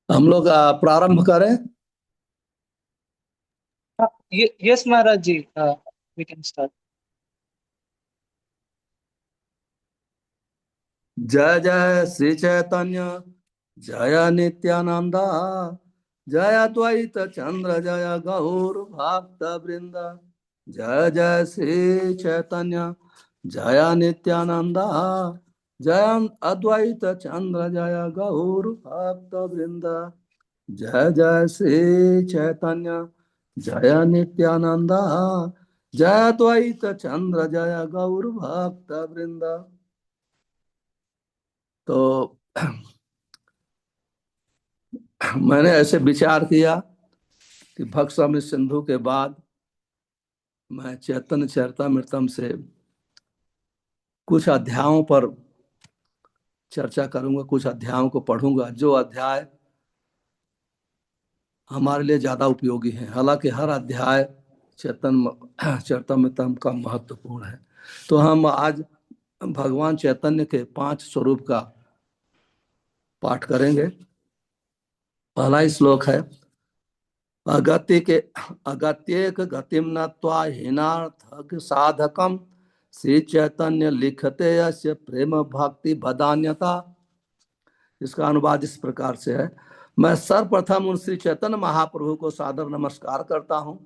हम लोग प्रारंभ करें। Yes, Maharaj ji. We can start. जय जय श्री चैतन्य, जय नित्यानंदा, जय अद्वैत चंद्र, जय गौर भक्त वृंद। जय जय श्री चैतन्य, जय नित्यानंदा, जय अद्वैत चंद्र, जय गौर भक्त वृंद। जय जय श्री चैतन्य, जय नित्यानंदा, जय अद्वैत चंद्र, जय गौर भक्त वृंद। तो मैंने ऐसे विचार किया कि भक्त स्वामी सिंधु के बाद मैं चैतन्य चरितमृतम से कुछ अध्यायों पर चर्चा करूंगा, कुछ अध्यायों को पढ़ूंगा जो अध्याय हमारे लिए ज्यादा उपयोगी हैं। हालांकि हर अध्याय चैतन्य चरितमृतम का महत्वपूर्ण है। तो हम आज भगवान चैतन्य के 5 स्वरूप का पाठ करेंगे। पहला ही श्लोक है, अगति के अगत्येक गतिम नत्वा हीनार्थक साधकम श्री चैतन्य लिखते यस्य प्रेम भक्ति बदान्यता। इसका अनुवाद इस प्रकार से है, मैं सर्वप्रथम उन श्री चैतन्य महाप्रभु को सादर नमस्कार करता हूँ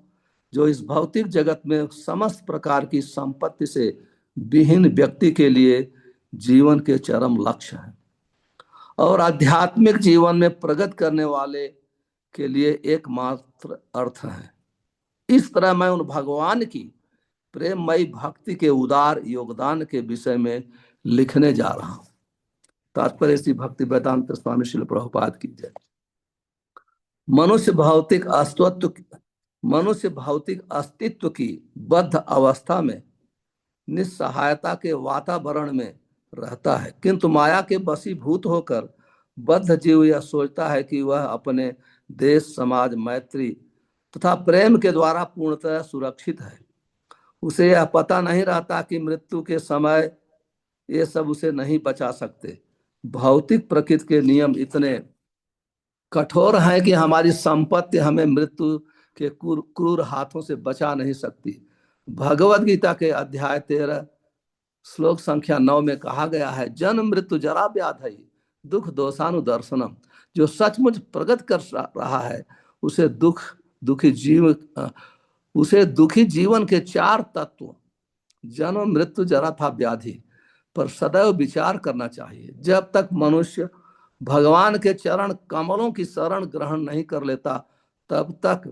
जो इस भौतिक जगत में समस्त प्रकार की संपत्ति से विहीन व्यक्ति के लिए जीवन के चरम लक्ष्य है और आध्यात्मिक जीवन में प्रगति करने वाले के लिए एकमात्र अर्थ है। इस तरह मैं उन भगवान की प्रेममयी भक्ति के उदार योगदान के विषय में लिखने जा रहा हूं। तात्पर्य श्री भक्ति वेदांत स्वामी श्रील प्रभुपाद की जय। मनुष्य भौतिक अस्तित्व की बद्ध अवस्था में निस्सहायता के वातावरण में रहता है, किंतु माया के वशीभूत होकर बद्ध जीव यह सोचता है कि वह अपने देश, समाज, मैत्री तथा प्रेम के द्वारा पूर्णतः सुरक्षित है। उसे यह पता नहीं रहता कि मृत्यु के समय ये सब उसे नहीं बचा सकते। भौतिक प्रकृति के नियम इतने कठोर हैं कि हमारी संपत्ति हमें मृत्यु के क्रूर हाथों से बचा नहीं सकती। भगवद गीता के अध्याय 13 श्लोक संख्या 9 में कहा गया है, जन्म मृत्यु जरा व्याधि दुख दोषानुदर्शनम। जो सचमुच प्रगति कर रहा है उसे दुखी जीवन के 4 तत्व जन्म मृत्यु जरा था व्याधि पर सदैव विचार करना चाहिए। जब तक मनुष्य भगवान के चरण कमलों की शरण ग्रहण नहीं कर लेता तब तक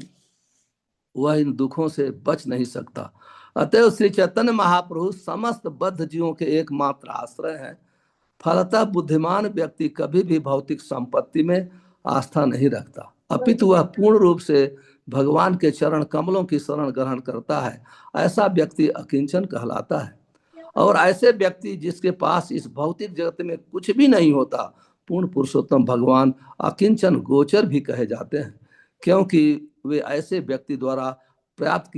वह इन दुखों से बच नहीं सकता। अतएव श्री चैतन्य महाप्रभु समस्त बद्ध जीवों के एकमात्र आश्रय हैं। फलतः बुद्धिमान व्यक्ति कभी भी भौतिक संपत्ति में आस्था नहीं रखता, अपितु वह पूर्ण रूप से भगवान के चरण कमलों की शरण ग्रहण करता है। ऐसा व्यक्ति अकिंचन कहलाता है। और ऐसे व्यक्ति जिसके पास इस भौतिक जगत में कुछ भी नहीं होता, पूर्ण पुरुषोत्तम भगवान अकिंचन गोचर भी कहे जाते हैं, क्योंकि वे ऐसे व्यक्ति द्वारा प्राप्त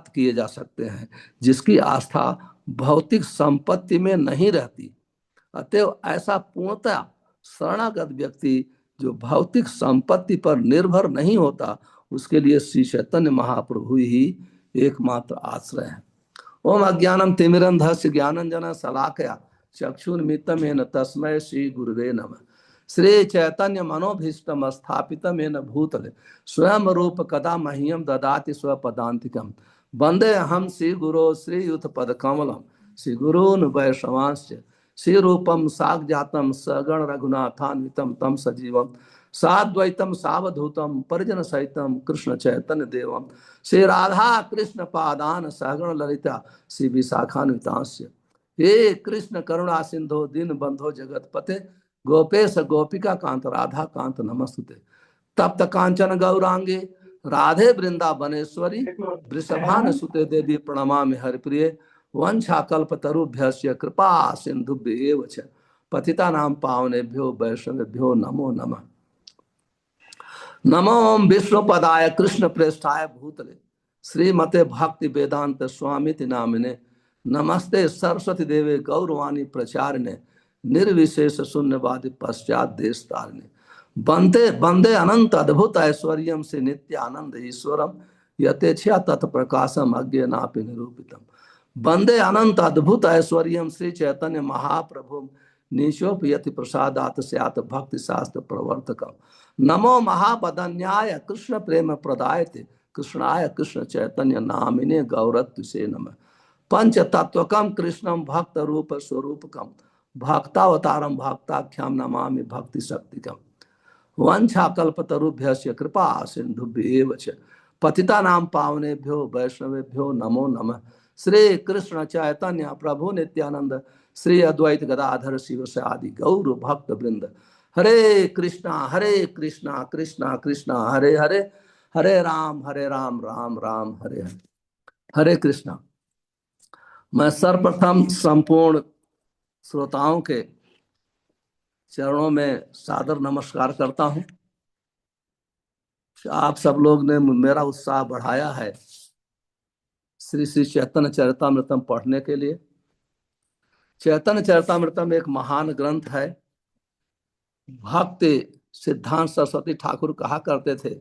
किए जा सकते हैं जिसकी आस्था भौतिक संपत्ति में नहीं रहती। अतएव ऐसा पूर्णतः शरणागत व्यक्ति जो भौतिक संपत्ति पर निर्भर नहीं होता, उसके लिए श्री चैतन्य महाप्रभु ही एकमात्र आश्रय है। ओम अज्ञानम तिमिरंधस्य ज्ञानंजन शलाकया चक्षुर्मितम येन तस्मै श्री गुरुवे नमः। श्री चैतन्य मनोभीष्टम स्थापितम येन भूतले स्वयं रूप कदा मह्यम ददाति स्वपदान्तिकम। वंदे हम श्री गुरो श्रीयुत पद कमलम श्री गुरून् वैष्णवांश्च श्री रूपम साग्जातम सगण रघुनाथान्वितम तम सजीवम साद्वैतम सावधूतम परिजन सहितम कृष्ण चैतन्य देवम श्री राधा कृष्ण पादान सहगण ललिता श्री विशाखान्वितांस्य। हे कृष्ण करुणा सिंधो दीन बंधो जगत पते गोपेश गोपिका कांत राधा कांत नमस्तुते। तप्त कांचन गौरांगे राधे वृंदावनेश्वरी वृषभान सुते देवी प्रणमामि हरिप्रिये। वंशा कल्पतरुभ्यस्य कृपा सिंधुभ्येव च पतितानां पावनेभ्यो वैष्णवेभ्यो नमो नमः। नमो विष्णुपदाय कृष्ण प्रेष्ठाय भूतले श्रीमते भक्ति वेदांत स्वामिति नामिने। नमस्ते सरस्वती देवे गौरवाणी प्रचारिणे निर्विशेष शून्यवादी पश्चात देश तारिणे। बंदे बंदे अनंत अद्भुत ऐश्वर्यम से नित्य आनंद ईश्वरम यथेच्छा तत्प्रकाशम अज्ञे नापि निरूपितम। बंदे अनंत अद्भुत ऐश्वर्यम श्री चैतन्य महाप्रभु निशोपयति प्रसादात स्यात् भक्ति शास्त्र प्रवर्तकम। नमो महापदन्याय कृष्ण प्रेम प्रदायते कृष्णाय कृष्ण चैतन्य नामिने गौरत्व से नमः। पंच तत्वकम कृष्णम भक्त रूप स्वरूपकम भक्तावतारम भक्ताख्याम नमामि भक्ति शक्तिकम। वंशाकल्पतरुभ्यश्च कृपा सिन्धुभ्येव च पतितानां पावनेभ्यो वैष्णवेभ्यो नमो नमः। श्री कृष्ण चैतन्य प्रभु नित्यानंद श्री अद्वैत गदाधर शिव आदि गौर भक्त वृंद। हरे कृष्णा कृष्णा कृष्णा हरे हरे, हरे राम राम राम हरे हरे। हरे कृष्णा। मैं सर्वप्रथम संपूर्ण श्रोताओं के चरणों में सादर नमस्कार करता हूं। आप सब लोग ने मेरा उत्साह बढ़ाया है श्री श्री चैतन्य चरितामृतम पढ़ने के लिए। चैतन्य चरितामृतम एक महान ग्रंथ है। भक्ति सिद्धांत सरस्वती ठाकुर कहा करते थे,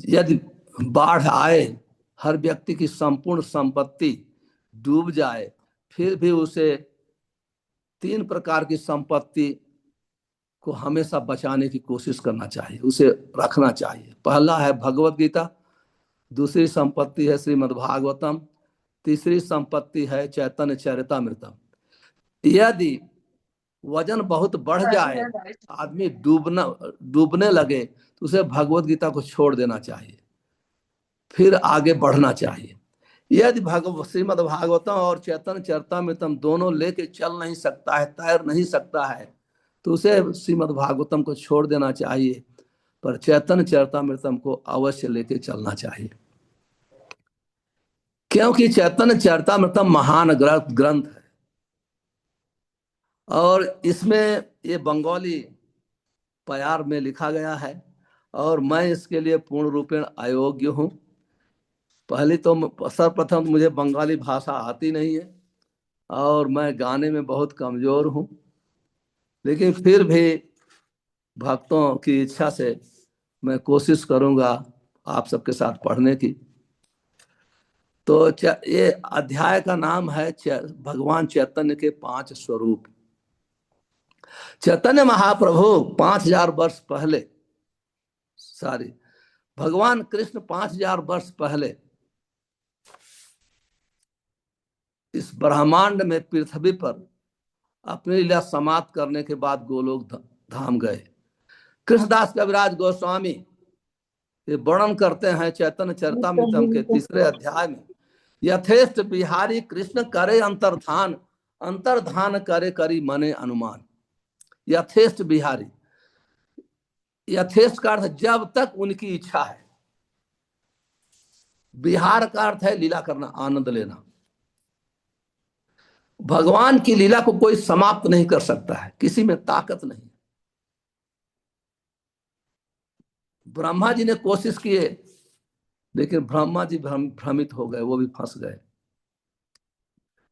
यदि बाढ़ आए, हर व्यक्ति की संपूर्ण संपत्ति डूब जाए, फिर भी उसे 3 प्रकार की संपत्ति को हमेशा बचाने की कोशिश करना चाहिए, उसे रखना चाहिए। पहला है भगवत गीता, दूसरी संपत्ति है श्रीमद् भागवतम, तीसरी संपत्ति है चैतन्य चरितामृतम। यदि वजन बहुत बढ़ जाए, आदमी डूबने लगे, तो उसे भगवत गीता को छोड़ देना चाहिए, फिर आगे बढ़ना चाहिए। यदि श्रीमद् भागवतम और चैतन्य चरितामृतम दोनों लेके चल नहीं सकता है, तैर नहीं सकता है, तो उसे श्रीमद् भागवतम को छोड़ देना चाहिए, पर चैतन्य चरितामृतम को अवश्य लेके चलना चाहिए। क्योंकि चैतन्य चरितामृतम महान ग्रंथ है और इसमें ये बंगाली प्यार में लिखा गया है और मैं इसके लिए पूर्ण रूपेण अयोग्य हूँ। पहले तो सर्वप्रथम मुझे बंगाली भाषा आती नहीं है और मैं गाने में बहुत कमजोर हूँ, लेकिन फिर भी भक्तों की इच्छा से मैं कोशिश करूंगा आप सबके साथ पढ़ने की। तो ये अध्याय का नाम है भगवान चैतन्य के 5 स्वरूप। चैतन्य महाप्रभु 5000 वर्ष पहले, भगवान कृष्ण 5000 वर्ष पहले इस ब्रह्मांड में पृथ्वी पर अपनी लीला समाप्त करने के बाद गोलोक धाम गए। कृष्णदास कविराज गोस्वामी ये वर्णन करते हैं चैतन्य चरितामृतम के 3 अध्याय में, यथेष्ट बिहारी कृष्ण करे अंतर्धान, अंतर्धान करे करी मने अनुमान। यथेष्ट बिहारी, यथेष्ट का अर्थ जब तक उनकी इच्छा है, बिहार का अर्थ है लीला करना, आनंद लेना। भगवान की लीला को कोई समाप्त नहीं कर सकता है, किसी में ताकत नहीं। ब्रह्मा जी ने कोशिश किए, लेकिन ब्रह्मा जी भ्रमित हो गए, वो भी फंस गए।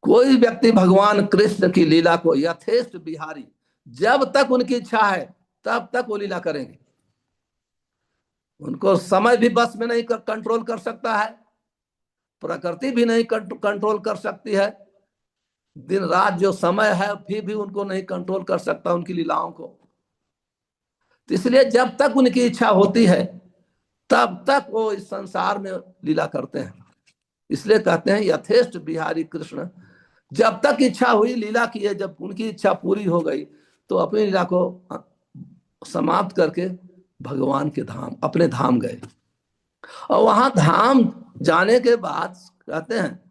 कोई व्यक्ति भगवान कृष्ण की लीला को यथेष्ट बिहारी, जब तक उनकी इच्छा है तब तक वो लीला करेंगे। उनको समय भी बस में नहीं कंट्रोल कर सकता है, प्रकृति भी नहीं कंट्रोल कर सकती है, दिन रात जो समय है फिर भी उनको नहीं कंट्रोल कर सकता उनकी लीलाओं को। तो इसलिए जब तक उनकी इच्छा होती है तब तक वो इस संसार में लीला करते हैं। इसलिए कहते हैं यथेष्ट बिहारी कृष्ण, जब तक इच्छा हुई लीला की है, जब उनकी इच्छा पूरी हो गई तो अपनी लीला को समाप्त करके भगवान के धाम, अपने धाम गए। और वहां धाम जाने के बाद कहते हैं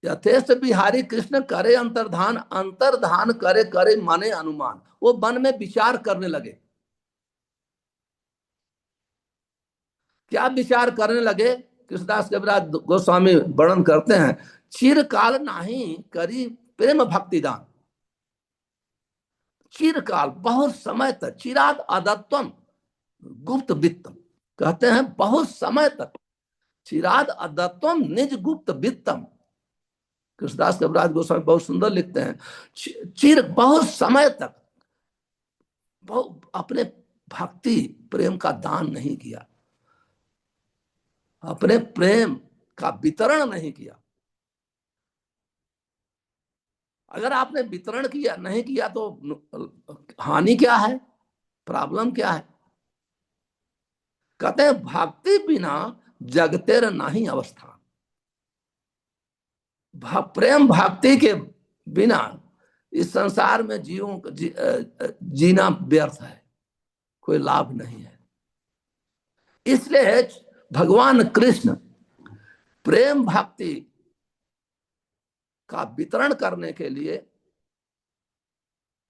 यथेष्ट बिहारी कृष्ण करे अंतर्धान, अंतर्धान करे करे माने अनुमान। वो मन में विचार करने लगे। क्या विचार करने लगे? कृष्णदास कविराज गोस्वामी वर्णन करते हैं, चिरकाल नहीं करी प्रेम भक्ति दान। चिरकाल, बहुत समय तक, चिराद अदत्तम गुप्त वित्तम, कहते हैं बहुत समय तक, चिराद अदत्तम निज गुप्त वित्तम। कृष्णदास कविराज गोस्वामी बहुत सुंदर लिखते हैं, चिर बहुत समय तक बहुत अपने भक्ति प्रेम का दान नहीं किया, अपने प्रेम का वितरण नहीं किया। अगर आपने वितरण किया नहीं किया तो हानि क्या है, प्रॉब्लम क्या है? कहते हैं भक्ति बिना जगतेर नहीं अवस्था। प्रेम भक्ति के बिना इस संसार में जीना व्यर्थ है, कोई लाभ नहीं है। इसलिए भगवान कृष्ण प्रेम भक्ति का वितरण करने के लिए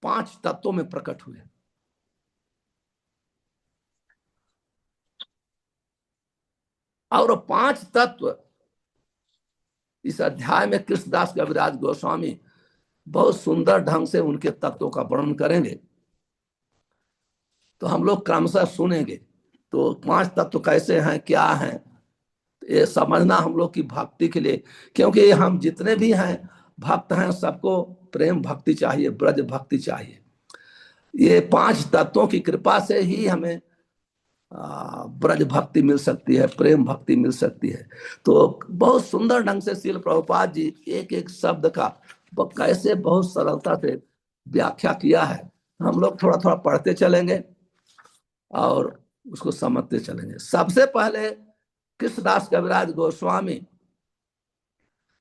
5 तत्वों में प्रकट हुए। और 5 तत्व इस अध्याय में कृष्णदास कविराज गोस्वामी बहुत सुंदर ढंग से उनके तत्वों का वर्णन करेंगे, तो हम लोग क्रमशः सुनेंगे। तो 5 तत्व कैसे हैं, क्या हैं, ये समझना हम लोग की भक्ति के लिए, क्योंकि हम जितने भी हैं भक्त हैं, सबको प्रेम भक्ति चाहिए, ब्रज भक्ति चाहिए। ये 5 तत्वों की कृपा से ही हमें ब्रज भक्ति मिल सकती है, प्रेम भक्ति मिल सकती है। तो बहुत सुंदर ढंग से श्रील प्रभुपाद जी एक एक शब्द का कैसे बहुत सरलता से व्याख्या किया है। हम लोग थोड़ा थोड़ा पढ़ते चलेंगे और उसको समझते चलेंगे। सबसे पहले कृष्णदास कविराज गोस्वामी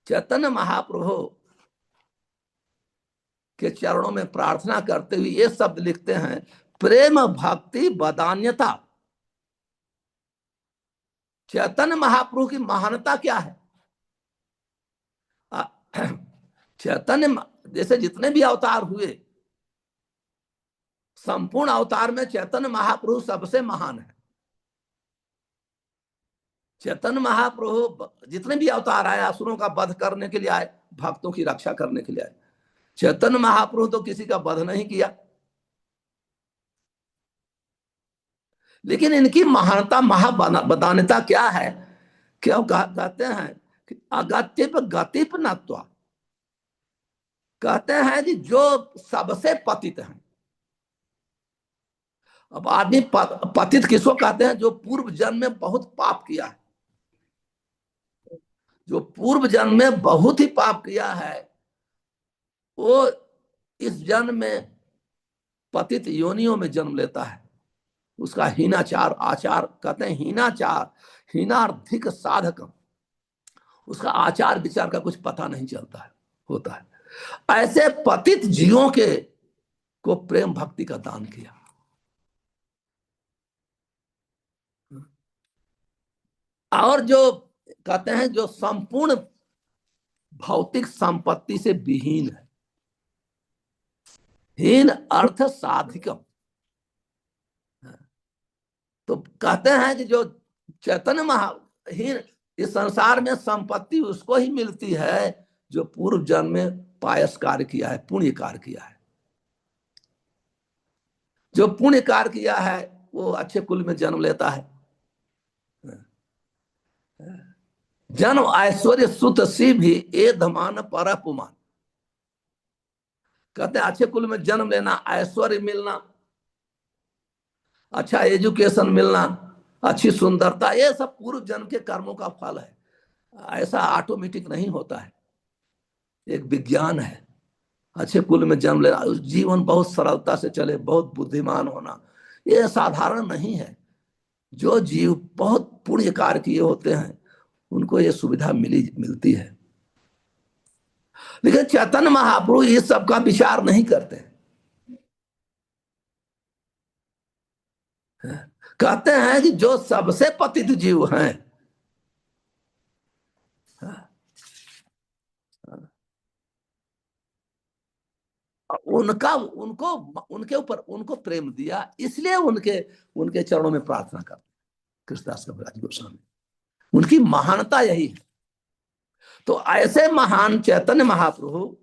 चैतन्य महाप्रभु के चरणों में प्रार्थना करते हुए ये शब्द लिखते हैं, प्रेम भक्ति बदान्यता। चैतन्य महाप्रभु की महानता क्या है? चैतन्य जैसे जितने भी अवतार हुए, संपूर्ण अवतार में चैतन्य महाप्रभु सबसे महान है। चैतन्य महाप्रभु जितने भी अवतार आए, असुरों का वध करने के लिए आए, भक्तों की रक्षा करने के लिए आए। चैतन्य महाप्रभु तो किसी का वध नहीं किया, लेकिन इनकी महानता महाबदान्यता क्या है? क्यों कहते हैं कि अगतिप गतिप नत्वा। कहते हैं कि जो सबसे पतित हैं। अब आदमी पतित किसको कहते हैं? जो पूर्व जन्म में बहुत पाप किया है, जो पूर्व जन्म में बहुत ही पाप किया है, वो इस जन्म में पतित योनियों में जन्म लेता है। उसका हीनाचार आचार, कहते हैं हीनाचार हीनार्थिक साधकम, उसका आचार विचार का कुछ पता नहीं चलता है, होता है। ऐसे पतित जीवों के को प्रेम भक्ति का दान किया। और जो कहते हैं जो संपूर्ण भौतिक संपत्ति से विहीन है, हीन अर्थ साधिकम। तो कहते हैं कि जो चैतन्य महाहीन, इस संसार में संपत्ति उसको ही मिलती है जो पूर्व जन्म में पायस कार्य किया है, पुण्य कार्य किया है। जो पुण्य कार्य किया है वो अच्छे कुल में जन्म लेता है। जन्म ऐश्वर्य सुत सी भी ए धमान पर अपमान। कहते हैं अच्छे कुल में जन्म लेना, ऐश्वर्य मिलना, अच्छा एजुकेशन मिलना, अच्छी सुंदरता, ये सब पूर्व जन्म के कर्मों का फल है। ऐसा ऑटोमेटिक नहीं होता है, एक विज्ञान है। अच्छे कुल में जन्म लेना, जीवन बहुत सरलता से चले, बहुत बुद्धिमान होना, ये साधारण नहीं है। जो जीव बहुत पुण्य कार्य किए होते हैं उनको ये सुविधा मिलती है। लेकिन चैतन्य महाप्रभु इस सब का विचार नहीं करते। कहते हैं कि जो सबसे पतित जीव हैं, उनका उनको उनके ऊपर उनको प्रेम दिया, इसलिए उनके उनके चरणों में प्रार्थना कर। कृष्णदास कविराज गोस्वामी, उनकी महानता यही है। तो ऐसे महान चैतन्य महाप्रभु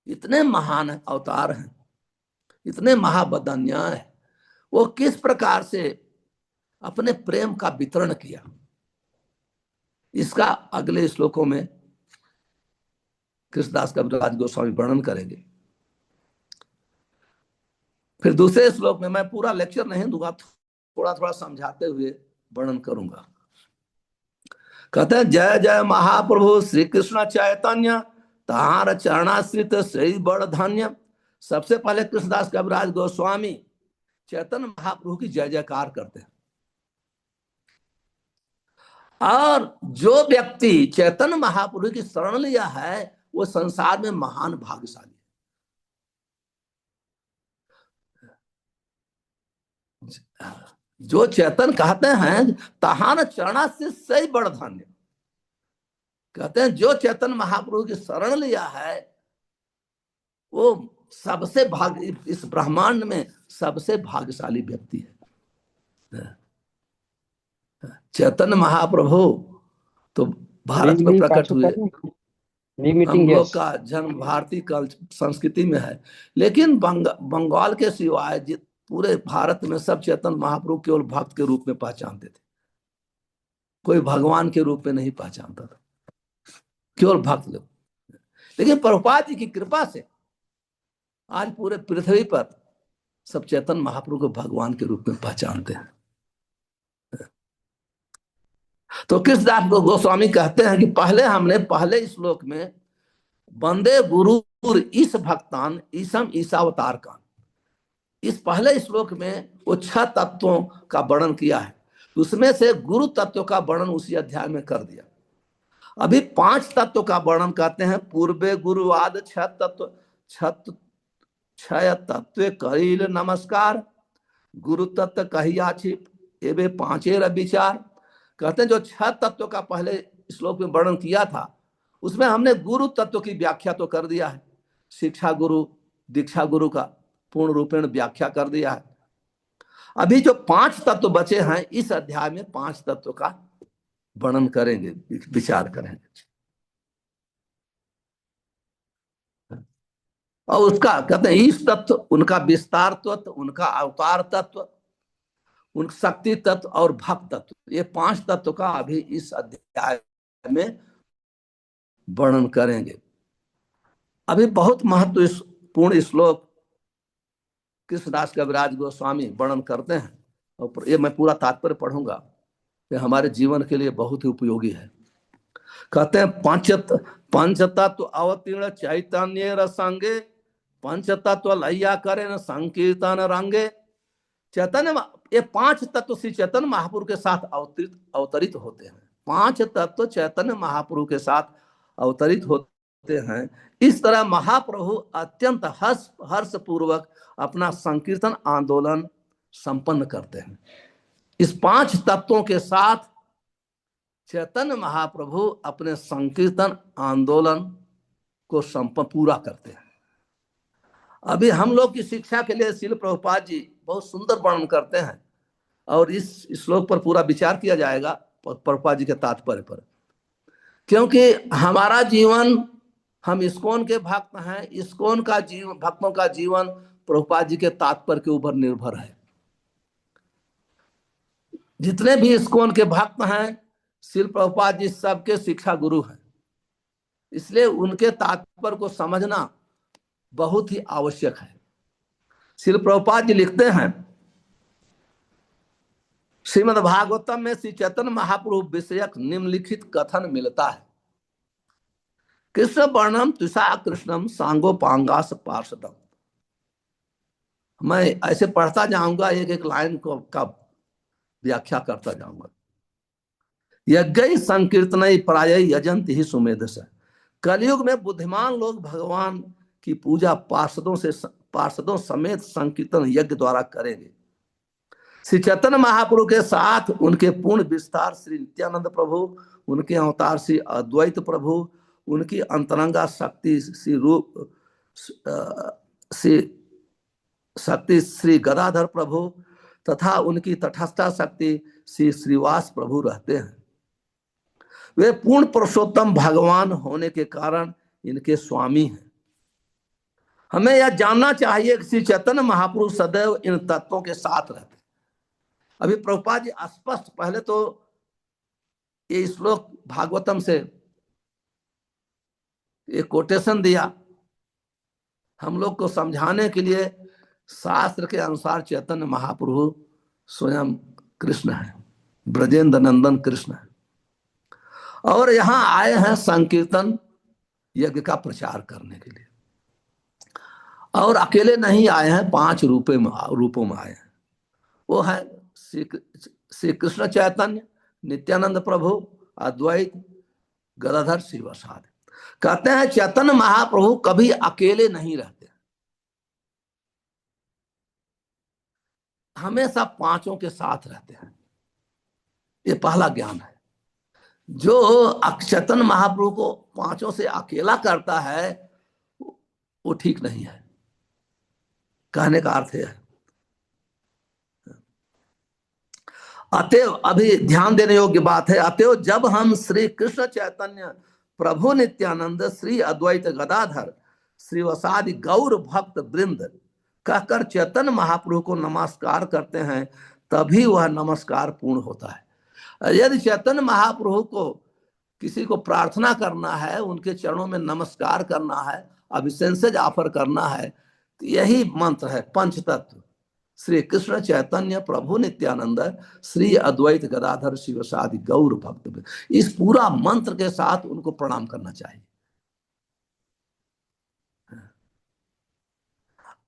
इतने महान अवतार हैं, इतने महाबदान्याय हैं, वो किस प्रकार से अपने प्रेम का वितरण किया, इसका अगले श्लोकों में कृष्णदास कविराज गोस्वामी वर्णन करेंगे। फिर दूसरे श्लोक में, मैं पूरा लेक्चर नहीं दूंगा, थोड़ा थोड़ा समझाते हुए वर्णन करूंगा। कहते हैं, जय जय महाप्रभु श्री कृष्ण चैतन्य, तार चरणाश्रित श्री बड़ धन्य। सबसे पहले कृष्णदास कविराज गोस्वामी चैतन्य महाप्रभु की जय जयकार करते हैं। और जो व्यक्ति चैतन्य महाप्रभु की शरण लिया है वो संसार में महान भाग्यशाली है। जो चैतन्य कहते हैं, तहान चरणा से सही बड़ धन्य। कहते हैं जो चैतन्य महाप्रभु की शरण लिया है वो सबसे भाग्य, इस ब्रह्मांड में सबसे भाग्यशाली व्यक्ति है। चैतन्य महाप्रभु तो भारत में प्रकट हुए। हम लोग का जन्म भारतीय संस्कृति में है, लेकिन बंगाल के सिवाय पूरे भारत में सब चैतन्य महाप्रभु केवल भक्त के रूप में पहचानते थे, कोई भगवान के रूप में नहीं पहचानता था, केवल भक्त लोग। लेकिन प्रभुपाद जी की कृपा से आज पूरे पृथ्वी पर सब चैतन्य महाप्रभु को भगवान के रूप में पहचानते हैं। तो कृष्णदास गोस्वामी कहते हैं कि पहले श्लोक में वंदे गुरु इस भक्तान ईसम ईसावतार का, इस पहले श्लोक में वो 6 तत्वों का वर्णन किया है, उसमें से गुरु तत्व का वर्णन उसी अध्याय में कर दिया। अभी 5 तत्व का वर्णन करते हैं। पूर्वे गुरुवाद 6 तत्व, 6 तत्व कहिल नमस्कार, गुरु तत्व कहिया छिप एवे 5 विचार। कहते हैं जो 6 तत्व का पहले श्लोक में वर्णन किया था उसमें हमने गुरु तत्व की व्याख्या तो कर दिया है, शिक्षा गुरु दीक्षा गुरु का पूर्ण रूपेण व्याख्या कर दिया है। अभी जो 5 तत्व बचे हैं इस अध्याय में 5 तत्व का वर्णन करेंगे, विचार करेंगे। और उसका कहते हैं ईश तत्व, उनका विस्तार तत्व, उनका अवतार तत्व, उन शक्ति तत्व और भक्त तत्व, ये 5 तत्व का अभी इस अध्याय में वर्णन करेंगे। अभी बहुत महत्वपूर्ण श्लोक कृष्णदास कविराज गोस्वामी वर्णन करते हैं और ये मैं पूरा तात्पर्य पढ़ूंगा, ये हमारे जीवन के लिए बहुत ही उपयोगी है। कहते हैं पंच तत्व अवतीर्ण चैतन्य रसंगे, पंच तत्व लैया करे न संकीर्तन रंगे। चैतन्य, ये 5 तत्व श्री चैतन्य महाप्रभु के साथ अवतरित होते हैं। 5 तत्व चैतन्य महाप्रभु के साथ अवतरित होते हैं। इस तरह महाप्रभु अत्यंत हर्ष पूर्वक अपना संकीर्तन आंदोलन संपन्न करते हैं। इस 5 तत्वों के साथ चैतन्य महाप्रभु अपने संकीर्तन आंदोलन को संपन्न पूरा करते हैं। अभी हम लोग की शिक्षा के लिए श्रील प्रभुपाद जी बहुत सुंदर वर्णन करते हैं और इस श्लोक पर पूरा विचार किया जाएगा प्रभुपाद जी के तात्पर्य पर, क्योंकि हमारा जीवन, हम इस्कॉन के भक्त हैं, इस्कॉन का जीवन, भक्तों का जीवन प्रभुपाद जी के तात्पर्य के ऊपर निर्भर है। जितने भी इस्कॉन के भक्त हैं श्रील प्रभुपाद जी सबके शिक्षा गुरु हैं, इसलिए उनके तात्पर्य को समझना बहुत ही आवश्यक है। श्रील प्रभुपाद जी लिखते हैं, श्रीमद् भागवतम में श्री चैतन्य महाप्रभु विषयक निम्नलिखित कथन मिलता है। कृष्ण वर्णम तुषा कृष्णम सांगोपांगास पार्षदम। मैं ऐसे पढ़ता जाऊंगा, एक एक लाइन को का व्याख्या करता जाऊंगा। यज्ञ संकीर्तन प्राय यजंत ही सुमेधस। कलयुग में बुद्धिमान लोग भगवान की पूजा पार्षदों समेत संकीर्तन यज्ञ द्वारा करेंगे। श्री चैतन्य महाप्रभु के साथ उनके पूर्ण विस्तार श्री नित्यानंद प्रभु, उनके अवतार श्री अद्वैत प्रभु, उनकी अंतरंगा शक्ति श्री गदाधर प्रभु तथा उनकी तटस्था शक्ति श्री श्रीवास प्रभु रहते हैं। वे पूर्ण पुरुषोत्तम भगवान होने के कारण इनके स्वामी हैं। हमें यह जानना चाहिए कि श्री चैतन्य महाप्रभु सदैव इन तत्वों के साथ रहते हैं। अभी प्रभुपाद जी स्पष्ट, पहले तो ये श्लोक भागवतम से एक कोटेशन दिया हम लोग को समझाने के लिए शास्त्र के अनुसार चैतन्य महाप्रभु स्वयं कृष्ण है, ब्रजेंद्र नंदन कृष्ण है, और यहाँ आए हैं संकीर्तन यज्ञ का प्रचार करने के लिए। और अकेले नहीं आए हैं, 5 रूपों में आए हैं। वो है श्री कृष्ण चैतन्य, नित्यानंद प्रभु, अद्वैत, गदाधर, श्रीवसाद। कहते हैं चैतन्य महाप्रभु कभी अकेले नहीं रहते, हमेशा 5 के साथ रहते हैं। ये पहला ज्ञान है। जो चैतन्य महाप्रभु को 5 से अकेला करता है वो ठीक नहीं है, कहने का अर्थ है। अतएव अभी ध्यान देने योग्य बात है, अतएव जब हम श्री कृष्ण चैतन्य प्रभु नित्यानंद श्री अद्वैत गदाधर श्रीवसादि गौर भक्त वृंद कहकर चैतन्य महाप्रभु को नमस्कार करते हैं, तभी वह नमस्कार पूर्ण होता है। यदि चैतन्य महाप्रभु को किसी को प्रार्थना करना है, उनके चरणों में नमस्कार करना है, अभिषेक ऑफर करना है, तो यही मंत्र है, पंचतत्व श्री कृष्ण चैतन्य प्रभु नित्यानंद श्री अद्वैत गदाधर शिवसादि गौर भक्त। इस पूरा मंत्र के साथ उनको प्रणाम करना चाहिए।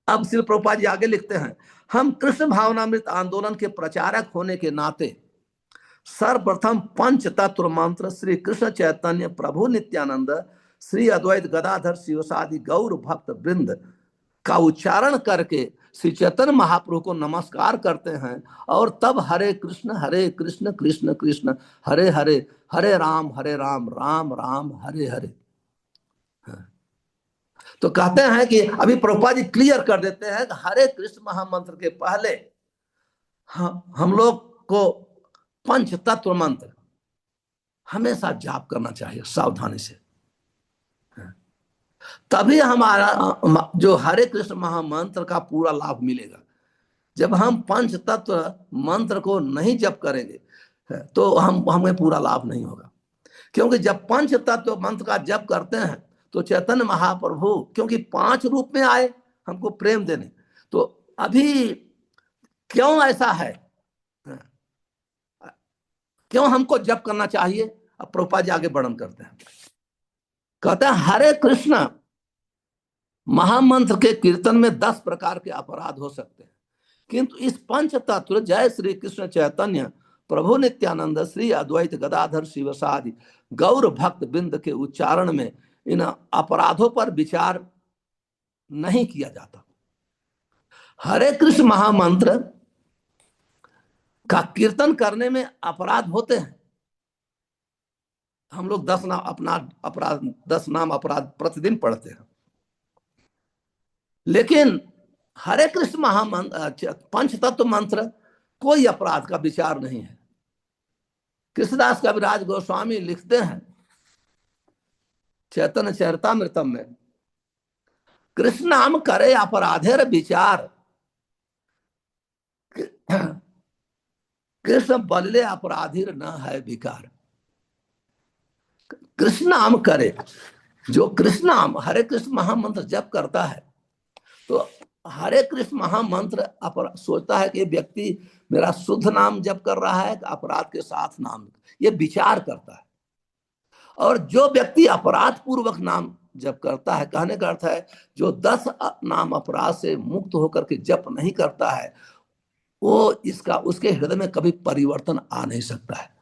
अब श्री प्रभुपाद जी आगे लिखते हैं, हम कृष्ण भावनामृत आंदोलन के प्रचारक होने के नाते सर्वप्रथम पंच तत्व मंत्र श्री कृष्ण चैतन्य प्रभु नित्यानंद श्री अद्वैत गदाधर शिवसादि गौर भक्त वृंद का उच्चारण करके श्री चैतन्य महाप्रभु को नमस्कार करते हैं, और तब हरे कृष्ण कृष्ण कृष्ण हरे हरे, हरे राम राम राम हरे हरे। तो कहते हैं कि अभी प्रभुपाद जी क्लियर कर देते हैं कि हरे कृष्ण महामंत्र के पहले हम लोग को पंच तत्व मंत्र हमेशा जाप करना चाहिए सावधानी से, तभी हमारा जो हरे कृष्ण महामंत्र का पूरा लाभ मिलेगा। जब हम पंच तत्व मंत्र को नहीं जप करेंगे तो हमें पूरा लाभ नहीं होगा। क्योंकि जब पंच तत्व मंत्र का जप करते हैं तो चैतन्य महाप्रभु क्योंकि 5 रूप में आए हमको प्रेम देने, तो अभी क्यों ऐसा है, क्यों हमको जप करना चाहिए? अब प्रभुपाद जी आगे वर्णन करते हैं, कहते हैं हरे कृष्ण महामंत्र के कीर्तन में 10 प्रकार के अपराध हो सकते हैं, किंतु इस पंच तत्व जय श्री कृष्ण चैतन्य प्रभु नित्यानंद श्री अद्वैत गदाधर शिवसादि गौर भक्त बिंद के उच्चारण में इन अपराधों पर विचार नहीं किया जाता। हरे कृष्ण महामंत्र का कीर्तन करने में अपराध होते हैं। हम लोग 10 नाम अपराध प्रतिदिन पढ़ते हैं, लेकिन हरे कृष्ण महामंत्र पंच तत्व मंत्र कोई अपराध का विचार नहीं है। कृष्णदास कविराज गोस्वामी लिखते हैं चैतन्य चरितामृतम में, कृष्ण नाम करे अपराधेर विचार, कृष्ण बल्ले अपराधीर न है विकार। कृष्ण नाम करे, जो कृष्ण नाम हरे कृष्ण महामंत्र जप करता है तो हरे कृष्ण महामंत्र सोचता है कि व्यक्ति मेरा शुद्ध नाम जप कर रहा है, अपराध के साथ नाम, ये विचार करता है। और जो व्यक्ति अपराध पूर्वक नाम जप करता है, कहने का अर्थ है जो 10 नाम अपराध से मुक्त होकर के जप नहीं करता है, वो उसके हृदय में कभी परिवर्तन आ नहीं सकता है।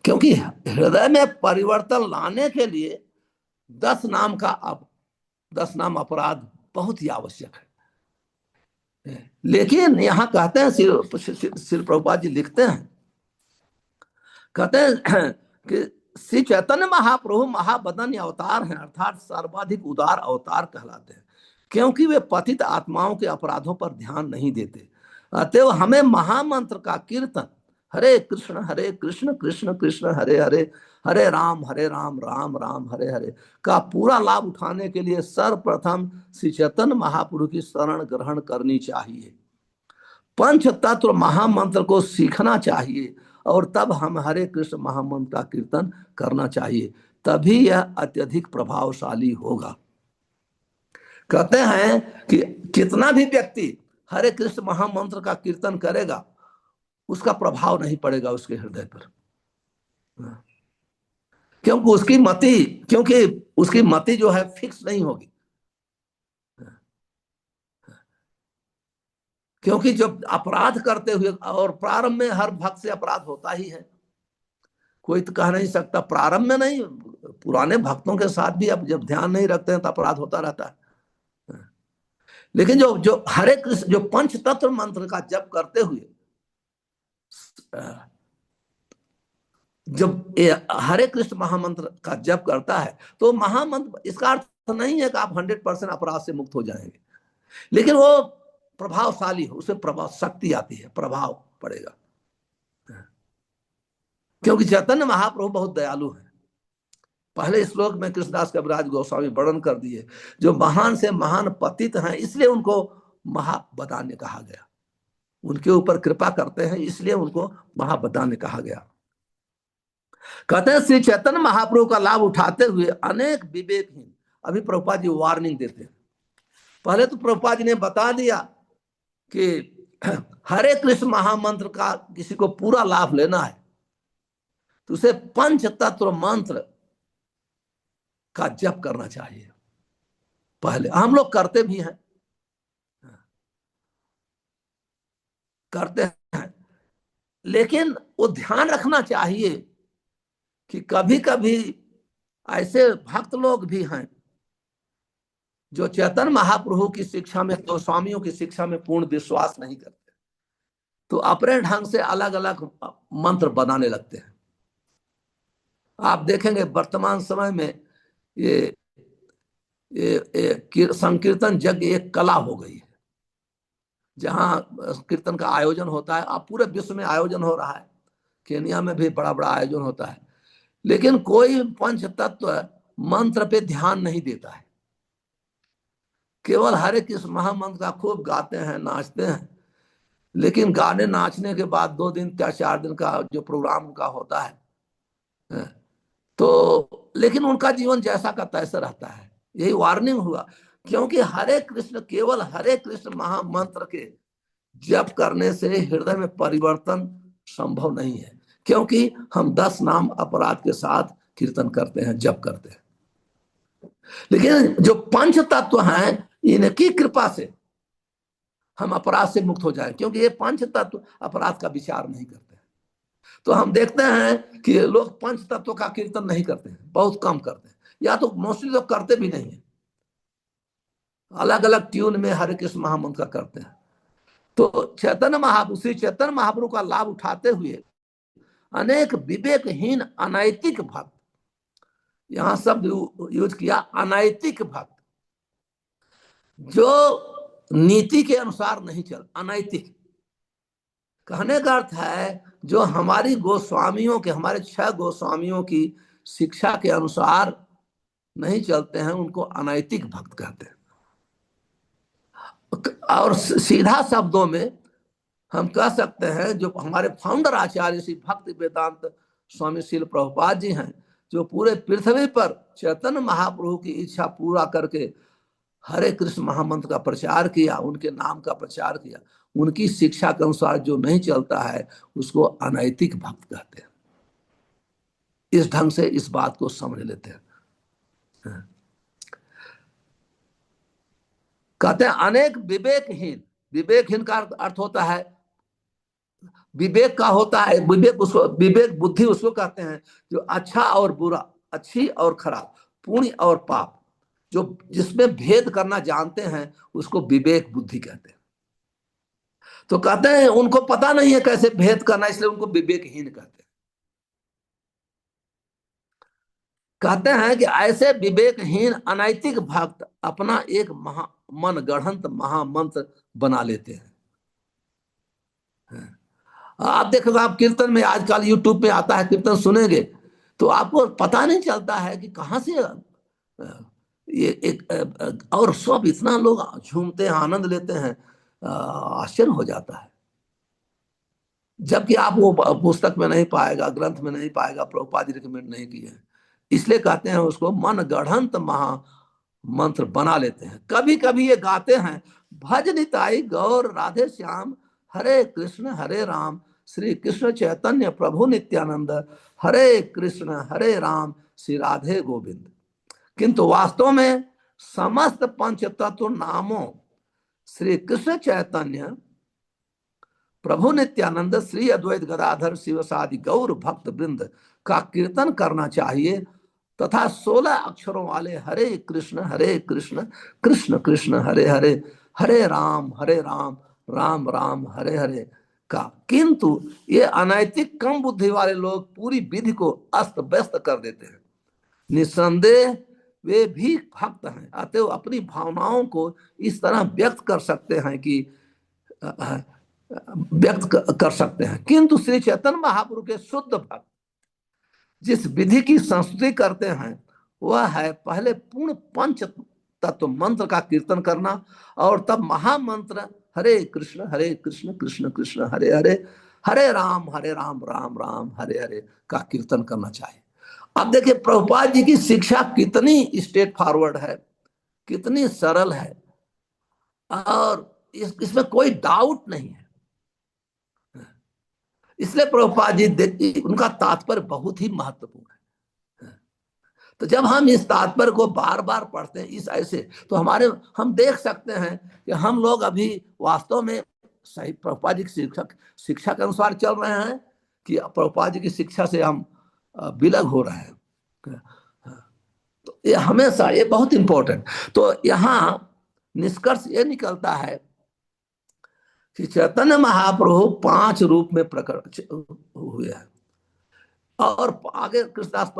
क्योंकि हृदय में परिवर्तन लाने के लिए 10 नाम अपराध बहुत ही आवश्यक है। लेकिन यहां कहते हैं श्री प्रभुपाद जी लिखते हैं, कहते हैं कि श्री चैतन्य महाप्रभु महाबदन अवतार हैं, अर्थात सर्वाधिक उदार अवतार कहलाते हैं, क्योंकि वे पतित आत्माओं के अपराधों पर ध्यान नहीं देते। अतएव हमें महामंत्र का कीर्तन हरे कृष्ण कृष्ण कृष्ण हरे हरे, हरे राम राम राम हरे हरे का पूरा लाभ उठाने के लिए सर्वप्रथम श्री चैतन्य महाप्रभु की शरण ग्रहण करनी चाहिए, पंच तत्व महामंत्र को सीखना चाहिए, और तब हम हरे कृष्ण महामंत्र का कीर्तन करना चाहिए, तभी यह अत्यधिक प्रभावशाली होगा। कहते हैं कि कितना भी व्यक्ति हरे कृष्ण महामंत्र का कीर्तन करेगा, उसका प्रभाव नहीं पड़ेगा उसके हृदय पर। क्योंकि उसकी मति जो है फिक्स नहीं होगी। क्योंकि जब अपराध करते हुए, और प्रारंभ में हर भक्त से अपराध होता ही है, कोई तो कह नहीं सकता प्रारंभ में नहीं, पुराने भक्तों के साथ भी अब जब ध्यान नहीं रखते हैं तो अपराध होता रहता है। लेकिन जो जो हरे कृष्ण, जो पंच तत्व मंत्र का जप करते हुए जब हरे कृष्ण महामंत्र का जप करता है, तो महामंत्र, इसका अर्थ नहीं है कि आप 100% अपराध से मुक्त हो जाएंगे, लेकिन वो प्रभावशाली हो, उसमें प्रभाव शक्ति आती है, प्रभाव पड़ेगा। क्योंकि चैतन्य महाप्रभु बहुत दयालु है। पहले श्लोक में कृष्णदास कविराज गोस्वामी वर्णन कर दिए, जो महान से महान पतित हैं इसलिए उनको महाबदान्य कहा गया, उनके ऊपर कृपा करते हैं इसलिए उनको महाबदान्य कहा गया। कहते हैं श्री चैतन्य महाप्रभु का लाभ उठाते हुए अनेक विवेकहीन, अभी प्रभुपाद जी वार्निंग देते हैं। पहले तो प्रभुपाद जी ने बता दिया कि हरे कृष्ण महामंत्र का किसी को पूरा लाभ लेना है तो उसे पंच तत्व मंत्र का जप करना चाहिए। पहले हम लोग करते भी हैं, लेकिन वो ध्यान रखना चाहिए कि कभी कभी ऐसे भक्त लोग भी हैं जो चैतन्य महाप्रभु की शिक्षा में, गोस्वामियों की शिक्षा में पूर्ण विश्वास नहीं करते, तो अपने ढंग से अलग अलग मंत्र बनाने लगते हैं। आप देखेंगे वर्तमान समय में ये संकीर्तन यज्ञ एक कला हो गई है, जहां कीर्तन का आयोजन होता है। अब पूरे विश्व में आयोजन हो रहा है, केनिया में भी बड़ा बड़ा आयोजन होता है, लेकिन कोई पंच तत्व मंत्र पे ध्यान नहीं देता है। केवल हरे कृष्ण महामंत्र का खूब गाते हैं, नाचते हैं, लेकिन गाने नाचने के बाद 2 दिन या 4 दिन का जो प्रोग्राम उनका होता है, तो लेकिन उनका जीवन जैसा का तैसा रहता है। यही वार्निंग हुआ, क्योंकि हरे कृष्ण, केवल हरे कृष्ण महामंत्र के जप करने से हृदय में परिवर्तन संभव नहीं है, क्योंकि हम 10 नाम अपराध के साथ कीर्तन करते हैं, जप करते हैं। लेकिन जो पंच तत्व हैं, इनकी कृपा से हम अपराध से मुक्त हो जाए, क्योंकि ये पंच तत्व अपराध का विचार नहीं करते। तो हम देखते हैं कि लोग पंच तत्व का कीर्तन नहीं करते हैं, बहुत कम करते हैं, या तो मोस्टली लोग करते भी नहीं है, अलग अलग ट्यून में हरे कृष्ण महामंत्र का करते हैं। तो चैतन्य महाप्रभु, श्री चैतन्य महाप्रभु का लाभ उठाते हुए अनेक विवेकहीन अनैतिक भक्त, यहां शब्द यूज किया अनैतिक भक्त, जो नीति के अनुसार नहीं चल, अनैतिक कहने का अर्थ है जो हमारी गोस्वामियों के, हमारे 6 गोस्वामियों की शिक्षा के अनुसार नहीं चलते हैं, उनको अनैतिक भक्त कहते हैं। और सीधा शब्दों में हम कह सकते हैं, जो हमारे फाउंडर आचार्य श्री भक्ति वेदांत स्वामी श्रील प्रभुपाद जी हैं, जो पूरे पृथ्वी पर चैतन्य महाप्रभु की इच्छा पूरा करके हरे कृष्ण महामंत्र का प्रचार किया, उनके नाम का प्रचार किया, उनकी शिक्षा के अनुसार जो नहीं चलता है उसको अनैतिक भक्त कहते हैं। इस ढंग से इस बात को समझ लेते हैं। कहते हैं अनेक विवेकहीन, विवेकहीन का अर्थ होता है, विवेक का होता है, विवेक उसको, विवेक बुद्धि उसको कहते हैं जो अच्छा और बुरा, अच्छी और खराब, पुण्य और पाप, जो जिसमें भेद करना जानते हैं उसको विवेक बुद्धि कहते हैं। तो कहते हैं उनको पता नहीं है कैसे भेद करना, इसलिए उनको विवेकहीन कहते हैं। कहते हैं कि ऐसे विवेकहीन अनैतिक भक्त अपना एक मन गढ़ंत महामंत्र बना लेते हैं। आप देखोगे, आप कीर्तन में आजकल यूट्यूब पे आता है, कीर्तन सुनेंगे तो आपको पता नहीं चलता है कि कहां से ये एक, और सब इतना लोग झूमते हैं, आनंद लेते हैं, आश्चर्य हो जाता है। जबकि आप वो पुस्तक में नहीं पाएगा, ग्रंथ में नहीं पाएगा, प्रभुपाद जी रिकमेंड नहीं किए हैं। इसलिए कहते हैं उसको मन गढ़ंत मंत्र बना लेते हैं। कभी कभी ये गाते हैं, भज निताई गौर राधे श्याम, हरे राम श्री कृष्ण चैतन्य प्रभु नित्यानंद, हरे राम श्री राधे गोविंद। किंतु वास्तव में समस्त पंच तत्व नामों श्री कृष्ण चैतन्य प्रभु नित्यानंद श्री अद्वैत गदाधर शिवसादि गौर भक्त वृंद का कीर्तन करना चाहिए तथा 16 अक्षरों वाले हरे कृष्ण कृष्ण कृष्ण हरे हरे, हरे राम राम राम हरे हरे का। किंतु ये अनैतिक कम बुद्धि वाले लोग पूरी विधि को अस्त व्यस्त कर देते हैं। निसंदेह वे भी भक्त हैं, अतएव अपनी भावनाओं को इस तरह व्यक्त कर सकते हैं कि कर सकते हैं। किंतु श्री चैतन्य महाप्रभु के शुद्ध भक्त जिस विधि की संस्तुति करते हैं वह है पहले पूर्ण पंच तत्व मंत्र का कीर्तन करना और तब महामंत्र हरे कृष्ण कृष्ण कृष्ण हरे हरे, हरे राम राम राम हरे हरे का कीर्तन करना चाहिए। अब देखिए प्रभुपाद जी की शिक्षा कितनी स्ट्रेट फॉरवर्ड है, कितनी सरल है और इसमें कोई डाउट नहीं है। इसलिए प्रभुपाद जी उनका तात्पर्य बहुत ही महत्वपूर्ण है। तो जब हम इस तात्पर्य को बार बार पढ़ते हैं इस ऐसे, तो हम देख सकते हैं कि हम लोग अभी वास्तव में सही प्रभुपाद जी की शिक्षा के अनुसार चल रहे हैं कि प्रभुपाद जी की शिक्षा से हम विलग हो रहे हैं। तो ये हमेशा ये बहुत इंपॉर्टेंट। तो यहाँ निष्कर्ष ये निकलता है कि चैतन्य महाप्रभु 5 रूप में प्रकट हुए हैं और आगे कृष्णदास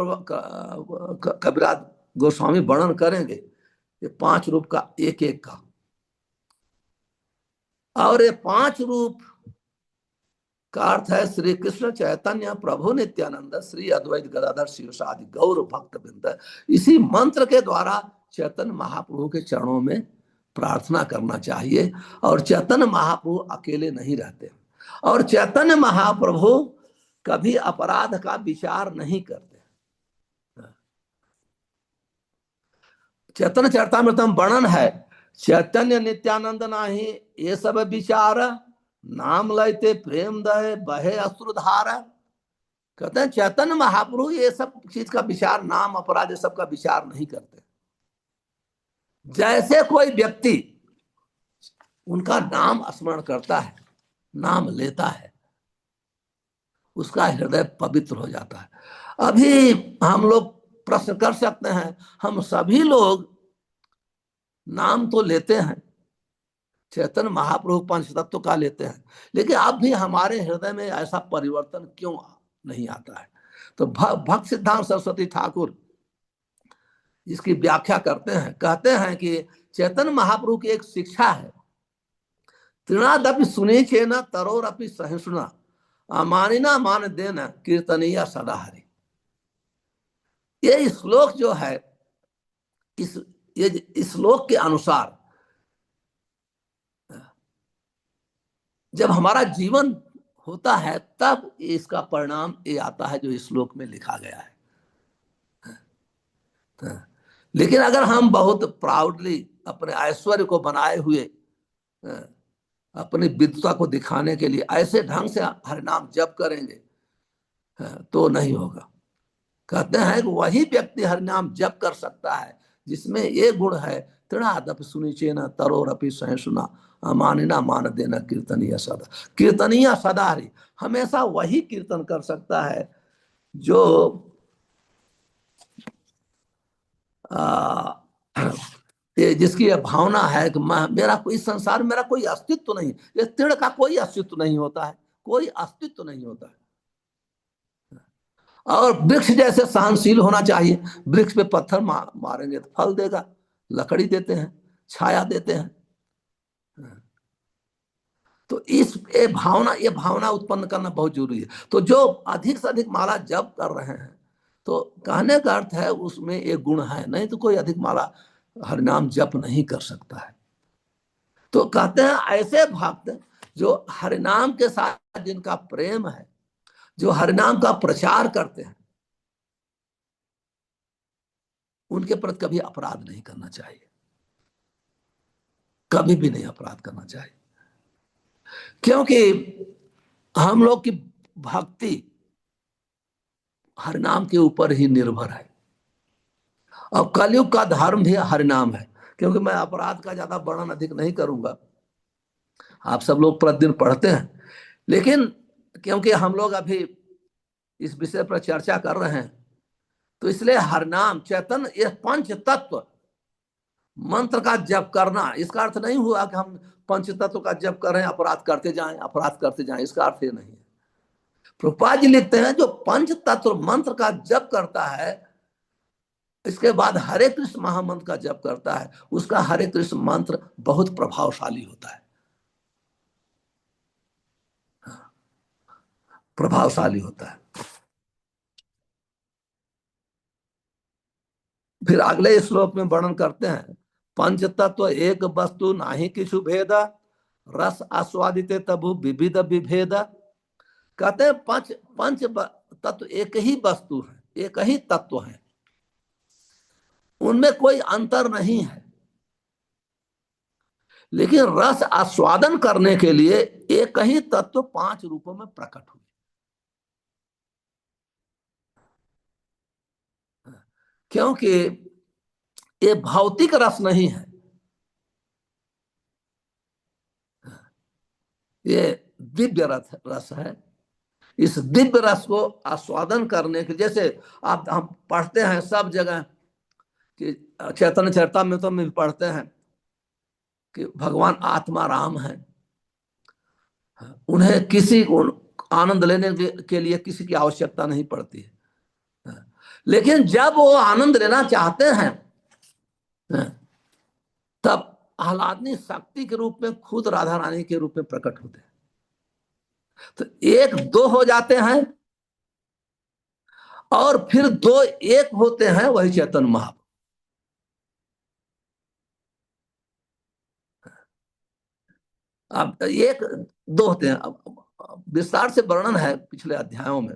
कबीरदास गोस्वामी वर्णन करेंगे ये 5 रूप का एक एक का। और ये 5 रूप का अर्थ है श्री कृष्ण चैतन्य प्रभु नित्यानंद श्री अद्वैत गदाधर शिवसादि गौर भक्त वृंद। इसी मंत्र के द्वारा चैतन्य महाप्रभु के चरणों में प्रार्थना करना चाहिए। और चैतन्य महाप्रभु अकेले नहीं रहते और चैतन्य महाप्रभु कभी अपराध का विचार नहीं करते। चैतन्य चरितामृतम वर्णन है, चैतन्य नित्यानंद नाही ये सब विचार, नाम लेते प्रेम दय बहे अश्रुधार। कहते हैं चैतन्य महाप्रभु ये सब चीज का विचार, नाम अपराध सब का विचार नहीं करते। जैसे कोई व्यक्ति उनका नाम स्मरण करता है, नाम लेता है, उसका हृदय पवित्र हो जाता है। अभी हम लोग प्रश्न कर सकते हैं, हम सभी लोग नाम तो लेते हैं, चैतन्य महाप्रभु पंच तत्व का लेते हैं, लेकिन अब भी हमारे हृदय में ऐसा परिवर्तन क्यों नहीं आता है? तो भक्त सिद्धांत सरस्वती ठाकुर इसकी व्याख्या करते हैं, कहते हैं कि चैतन्य महाप्रभु की एक शिक्षा है, तृणादपि सुनी चेना तरोरपि सहिष्णुना अमानिना मान देना कीर्तनीय सदा हरि। ये श्लोक जो है इस श्लोक के अनुसार जब हमारा जीवन होता है तब इसका परिणाम ये आता है जो इस श्लोक में लिखा गया है। लेकिन अगर हम बहुत प्राउडली अपने ऐश्वर्य को बनाए हुए अपनी विद्वता को दिखाने के लिए ऐसे ढंग से हरिनाम जप करेंगे तो नहीं होगा। कहते हैं कि वही व्यक्ति हरिनाम जप कर सकता है जिसमें ये गुण है, तृणादपि सुनिचेन तरोरपि सहिष्णुना अमानिना मान देना कीर्तनीय सदा। कीर्तनीय सदा हरि, हमेशा वही कीर्तन कर सकता है जो जिसकी यह भावना है कि मेरा कोई संसार, मेरा कोई अस्तित्व नहीं। ये तीर्ण का कोई अस्तित्व नहीं होता है, कोई अस्तित्व नहीं होता है। और वृक्ष जैसे सहनशील होना चाहिए, वृक्ष पे पत्थर मारेंगे तो फल देगा, लकड़ी देते हैं, छाया देते हैं। तो ये भावना उत्पन्न करना बहुत जरूरी है। तो जो अधिक से अधिक माला जप कर रहे हैं तो कहने का अर्थ है उसमें एक गुण है, नहीं तो कोई अधिक माला हरिनाम जप नहीं कर सकता है। तो कहते हैं ऐसे भक्त जो हरिनाम के साथ जिनका प्रेम है, जो हरिनाम का प्रचार करते हैं, उनके प्रति कभी अपराध नहीं करना चाहिए, कभी भी नहीं अपराध करना चाहिए, क्योंकि हम लोग की भक्ति हरिनाम के ऊपर ही निर्भर है। और कलयुग का धर्म भी हरिनाम है। क्योंकि मैं अपराध का ज्यादा वर्णन अधिक नहीं करूंगा, आप सब लोग प्रतिदिन पढ़ते हैं, लेकिन क्योंकि हम लोग अभी इस विषय पर चर्चा कर रहे हैं, तो इसलिए हरिनाम चैतन्य ये पंच तत्व मंत्र का जप करना, इसका अर्थ नहीं हुआ कि हम पंच तत्व का जप कर रहे हैं अपराध करते जाएं अपराध करते जाएं, इसका अर्थ ये नहीं है। प्रभुपाद जी लिखते हैं जो पंच तत्व मंत्र का जप करता है, इसके बाद हरे कृष्ण महामंत्र का जप करता है, उसका हरे कृष्ण मंत्र बहुत प्रभावशाली होता है, प्रभावशाली होता है। फिर अगले श्लोक में वर्णन करते हैं, पंच तत्व एक वस्तु नाही किछु भेद, रस आस्वादित तबु विविध विभेद। कहते हैं पंच पंच तत्व एक ही वस्तु है, एक ही तत्व है, उनमें कोई अंतर नहीं है, लेकिन रस आस्वादन करने के लिए एक ही तत्व पांच रूपों में प्रकट हुए। क्योंकि ये भौतिक रस नहीं है, ये दिव्य रस है। इस दिव्य रस को आस्वादन करने के, जैसे आप हम पढ़ते हैं सब जगह कि चैतन्य चरितामृत में भी पढ़ते हैं कि भगवान आत्मा राम है, उन्हें किसी को आनंद लेने के लिए किसी की आवश्यकता नहीं पड़ती है, लेकिन जब वो आनंद लेना चाहते हैं तब आह्लादनी शक्ति के रूप में खुद राधा रानी के रूप में प्रकट होते हैं। तो एक दो हो जाते हैं और फिर दो एक होते हैं, वही चैतन्य महाप्रभु। अब एक दो होते हैं, अब विस्तार से वर्णन है पिछले अध्यायों में,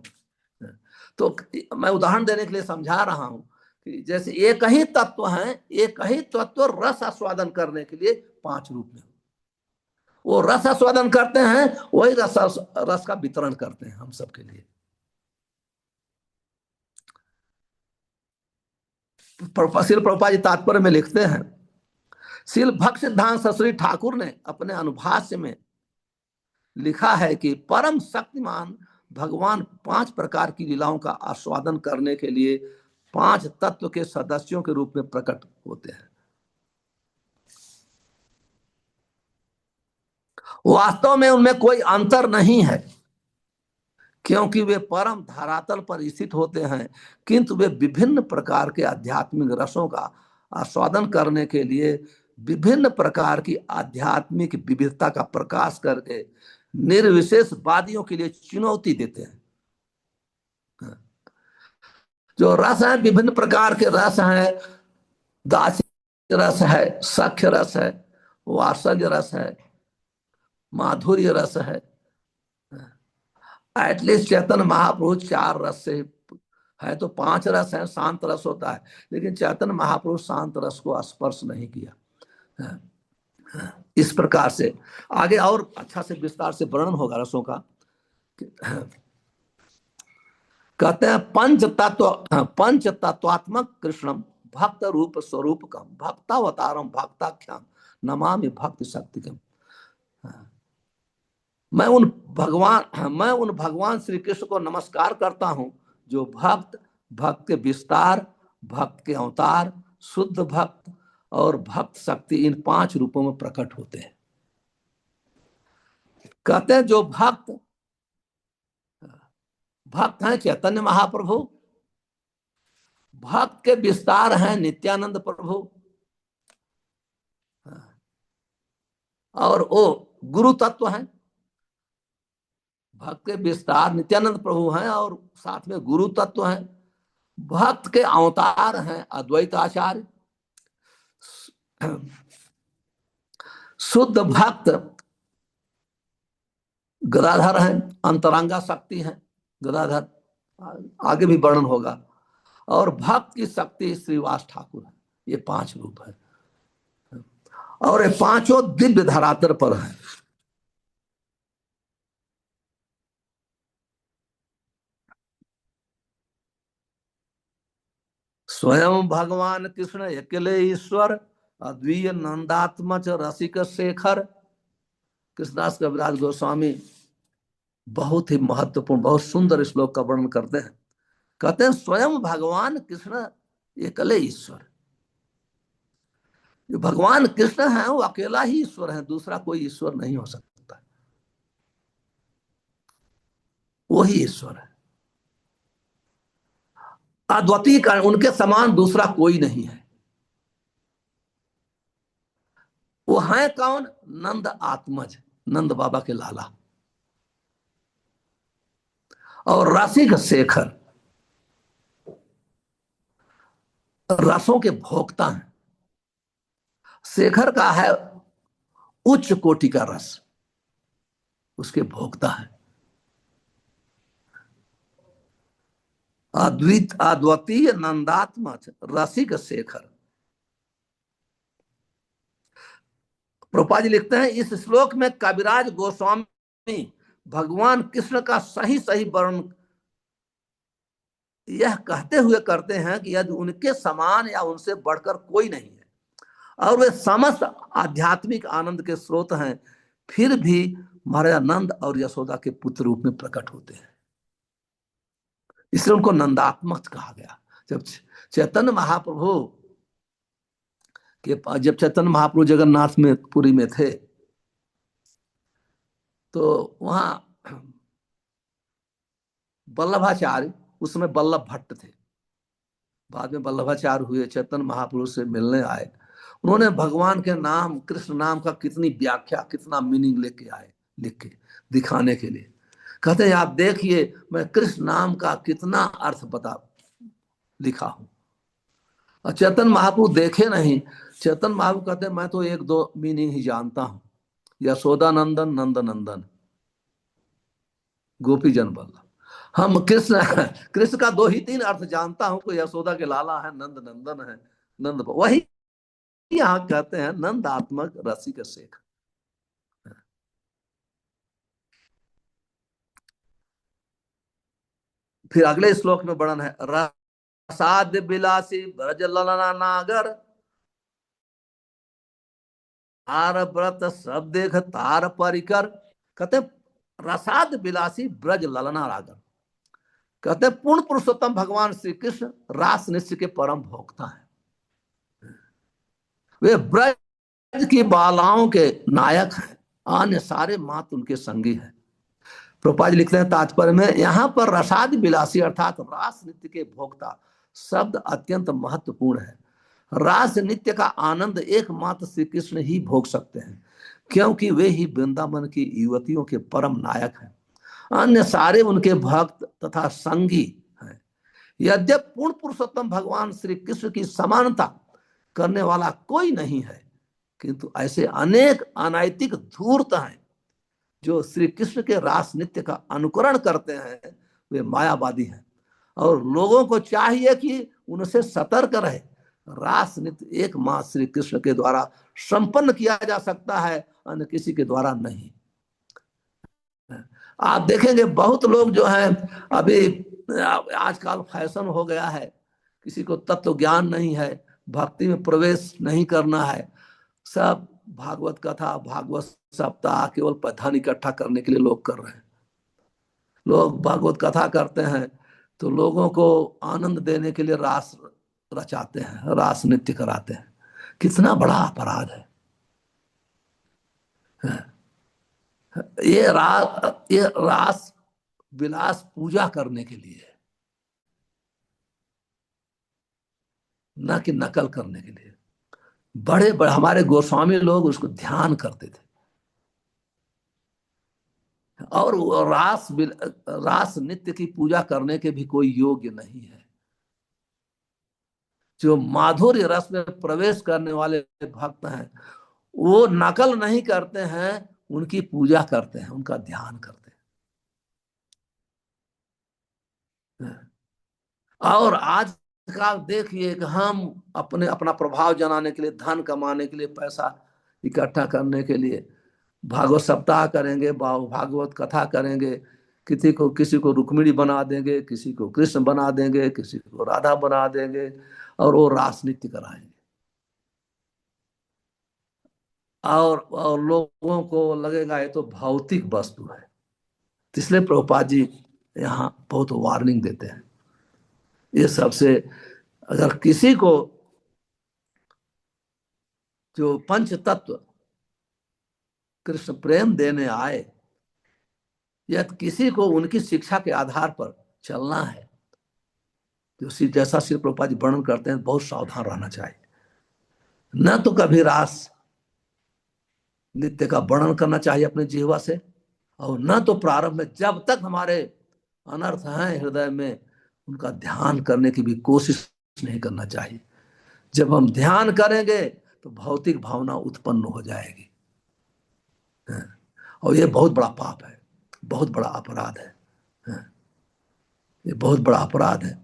तो मैं उदाहरण देने के लिए समझा रहा हूं कि जैसे एक ही तत्व है, एक ही तत्व रस आस्वादन करने के लिए पांच रूप में वो रस आस्वादन करते हैं, वही रस का वितरण करते हैं हम सबके लिए। श्रील प्रभुपाद जी तात्पर्य में लिखते हैं, श्रील भक्त सिद्धांत सरस्वती ठाकुर ने अपने अनुभाष्य में लिखा है कि परम शक्तिमान भगवान पांच प्रकार की लीलाओं का आस्वादन करने के लिए पांच तत्व के सदस्यों के रूप में प्रकट होते हैं। वास्तव में उनमें कोई अंतर नहीं है, क्योंकि वे परम धरातल पर स्थित होते हैं, किंतु वे विभिन्न प्रकार के आध्यात्मिक रसों का आस्वादन करने के लिए विभिन्न प्रकार की आध्यात्मिक विविधता का प्रकाश करके निर्विशेष वादियों के लिए चुनौती देते हैं। जो रस है, विभिन्न प्रकार के रस हैं, दास्य रस है, सख्य रस है, वात्सल्य रस है, माधुर्य रस है। एटलीस्ट चैतन्य महाप्रभु चार रस से है, तो पांच रस है, शांत रस होता है, लेकिन चैतन्य महाप्रभु शांत रस को स्पर्श नहीं किया। इस प्रकार से आगे और अच्छा से विस्तार से वर्णन होगा रसों का। कहते हैं पंच तत्वात्मक कृष्णम भक्त रूप स्वरूपकम भक्तावतारम भक्ताख्याम नमामि भक्ति शक्तिकम। मैं उन भगवान श्री कृष्ण को नमस्कार करता हूं जो भक्त के विस्तार, भक्त के अवतार, शुद्ध भक्त और भक्त शक्ति, इन पांच रूपों में प्रकट होते हैं। कहते हैं जो भक्त हैं चैतन्य महाप्रभु, भक्त के विस्तार हैं नित्यानंद प्रभु, और वो गुरु तत्व हैं। भक्त के विस्तार नित्यानंद प्रभु हैं और साथ में गुरु तत्व हैं। भक्त के अवतार हैं अद्वैत आचार्य। शुद्ध भक्त गदाधर हैं, अंतरंगा शक्ति हैं गदाधर, आगे भी वर्णन होगा। और भक्त की शक्ति श्रीवास ठाकुर है। ये 5 रूप है और ये पांचों दिव्य धरातल पर है। स्वयं भगवान कृष्ण अकेले ईश्वर, अद्वितीय नंदात्मज रसिक शेखर। कृष्णदास कविराज गोस्वामी बहुत ही महत्वपूर्ण, बहुत सुंदर श्लोक का वर्णन करते हैं। कहते हैं स्वयं भगवान कृष्ण अकेले ईश्वर। जो भगवान कृष्ण है वो अकेला ही ईश्वर है, दूसरा कोई ईश्वर नहीं हो सकता, वही ईश्वर है, अद्वितीय का, उनके समान दूसरा कोई नहीं है। वो है कौन? नंद आत्मज, नंद बाबा के लाला, और रसिक शेखर, रसों के भोक्ता हैं। शेखर का है उच्च कोटि का रस, उसके भोक्ता है। अद्वितीय नंदात्मज रसिक शेखर। प्रभुपाद जी लिखते हैं इस श्लोक में कविराज गोस्वामी भगवान कृष्ण का सही सही वर्णन यह कहते हुए करते हैं कि यदि उनके समान या उनसे बढ़कर कोई नहीं है और वे समस्त आध्यात्मिक आनंद के स्रोत हैं, फिर भी महाराज नंद और यशोदा के पुत्र रूप में प्रकट होते हैं, इसलिए उनको नंदात्मक कहा गया। जब चैतन्य महाप्रभु जब चैतन्य महाप्रभु जगन्नाथ में पुरी में थे तो वहां वल्लभाचार्य, उस समय वल्लभ भट्ट थे, बाद में वल्लभाचार्य हुए, चैतन्य महाप्रभु से मिलने आए। उन्होंने भगवान के नाम, कृष्ण नाम का कितनी व्याख्या, कितना मीनिंग लेके आए, लिख के दिखाने के लिए। कहते हैं आप देखिए मैं कृष्ण नाम का कितना अर्थ बता लिखा हूं। और चैतन्य महाप्रभु देखे नहीं, चैतन्य महाप्रभु कहते हैं मैं तो 1-2 मीनिंग ही जानता हूं, यशोदा नंदन, नंद नंदन, गोपी जन वल्लभ। हम कृष्ण कृष्ण का 2 ही 3 अर्थ जानता हूं, कोई यशोदा के लाला है, नंद नंदन है, नंद वही यहां कहते हैं नंदात्मक रसिक शेख। फिर अगले श्लोक में वर्णन है रसाद विलासी ब्रज ललना नागर, तार व्रत सब देख तार परिकर। कहते रसाद विलासी ब्रज ललना रागर। कहते पूर्ण पुरुषोत्तम भगवान श्री कृष्ण रास नृत्य के परम भोक्ता है, वे ब्रज की बालाओं के नायक हैं, अन्य सारे मात उनके संगी हैं। प्रभुपाद जी लिखते हैं तात्पर्य में, यहाँ पर रसाद विलासी अर्थात रास नृत्य के भोक्ता शब्द अत्यंत महत्वपूर्ण है। रास नृत्य का आनंद एकमात्र श्री कृष्ण ही भोग सकते हैं, क्योंकि वे ही वृंदावन की युवतियों के परम नायक हैं, अन्य सारे उनके भक्त तथा संगी हैं। यद्यप पूर्ण पुरुषोत्तम भगवान श्री कृष्ण की समानता करने वाला कोई नहीं है, किंतु ऐसे अनेक अनैतिक धूर्त हैं जो श्री कृष्ण के रास नृत्य का अनुकरण करते हैं, वे मायावादी हैं और लोगों को चाहिए कि उनसे सतर्क रहे। रास नृत्य एकमात्र श्री कृष्ण के द्वारा संपन्न किया जा सकता है, अन्य किसी के द्वारा नहीं। आप देखेंगे बहुत लोग जो हैं, अभी आजकल फैशन हो गया है, किसी को तत्व ज्ञान नहीं है, भक्ति में प्रवेश नहीं करना है, सब भागवत कथा, भागवत सप्ताह केवल धन इकट्ठा करने के लिए लोग कर रहे हैं। लोग भागवत कथा करते हैं तो लोगों को आनंद देने के लिए रास रचाते हैं, रास नृत्य कराते हैं। कितना बड़ा अपराध है। ये रास विलास पूजा करने के लिए, न कि नकल करने के लिए। बड़े बड़े हमारे गोस्वामी लोग उसको ध्यान करते थे, और रास नृत्य की पूजा करने के भी कोई योग्य नहीं है। जो माधुर्य रस में प्रवेश करने वाले भक्त हैं वो नकल नहीं करते हैं, उनकी पूजा करते हैं, उनका ध्यान करते हैं। और आज का देखिए कि हम अपना प्रभाव जमाने के लिए, धन कमाने के लिए, पैसा इकट्ठा करने के लिए भागवत सप्ताह करेंगे, भागवत कथा करेंगे, किसी को रुक्मिणी बना देंगे, किसी को कृष्ण बना देंगे, किसी को राधा बना देंगे, और वो रास नृत्य कराएंगे। और लोगों को लगेगा ये तो भौतिक वस्तु है। इसलिए प्रभुपाद जी यहाँ बहुत वार्निंग देते हैं ये सबसे। अगर किसी को जो पंच तत्व कृष्ण प्रेम देने आए, या किसी को उनकी शिक्षा के आधार पर चलना है, तो जैसा श्री प्रभुपाद जी वर्णन करते हैं, बहुत सावधान रहना चाहिए। न तो कभी रास नित्य का वर्णन करना चाहिए अपने जीवा से, और न तो प्रारंभ में, जब तक हमारे अनर्थ हैं हृदय में, उनका ध्यान करने की भी कोशिश नहीं करना चाहिए। जब हम ध्यान करेंगे तो भौतिक भावना उत्पन्न हो जाएगी, और ये बहुत बड़ा पाप है, बहुत बड़ा अपराध है, ये बहुत बड़ा अपराध है।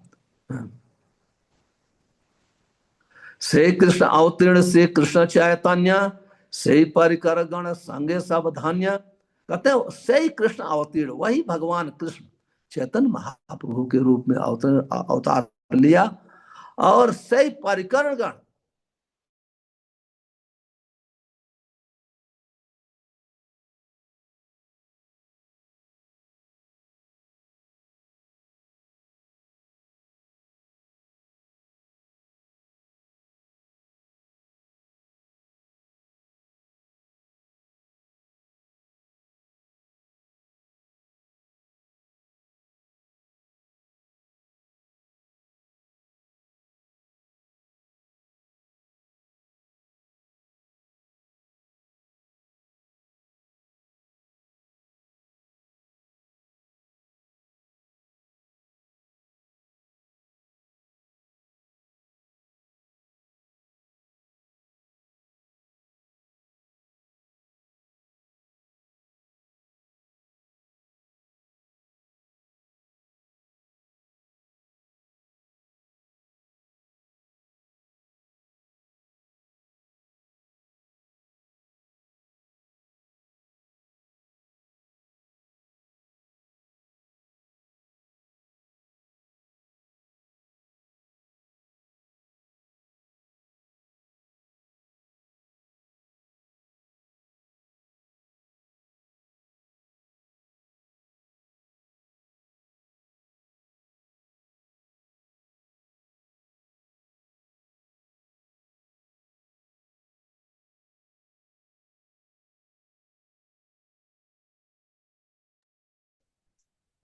से कृष्ण अवतीर्ण से कृष्ण चैतन्य से परिकर गण संगे सब धन्य। कहते हैं से कृष्ण अवतीर्ण, वही भगवान कृष्ण चैतन्य महाप्रभु के रूप में अवतार लिया, और से परिकर गण,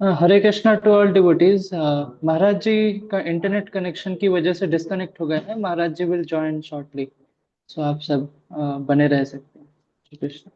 हरे कृष्णा टू ऑल डिवोटीज। महाराज जी का इंटरनेट कनेक्शन की वजह से डिस्कनेक्ट हो गए हैं। महाराज जी विल जॉइन शॉर्टली, सो आप सब बने रह सकते हैं। श्री कृष्ण।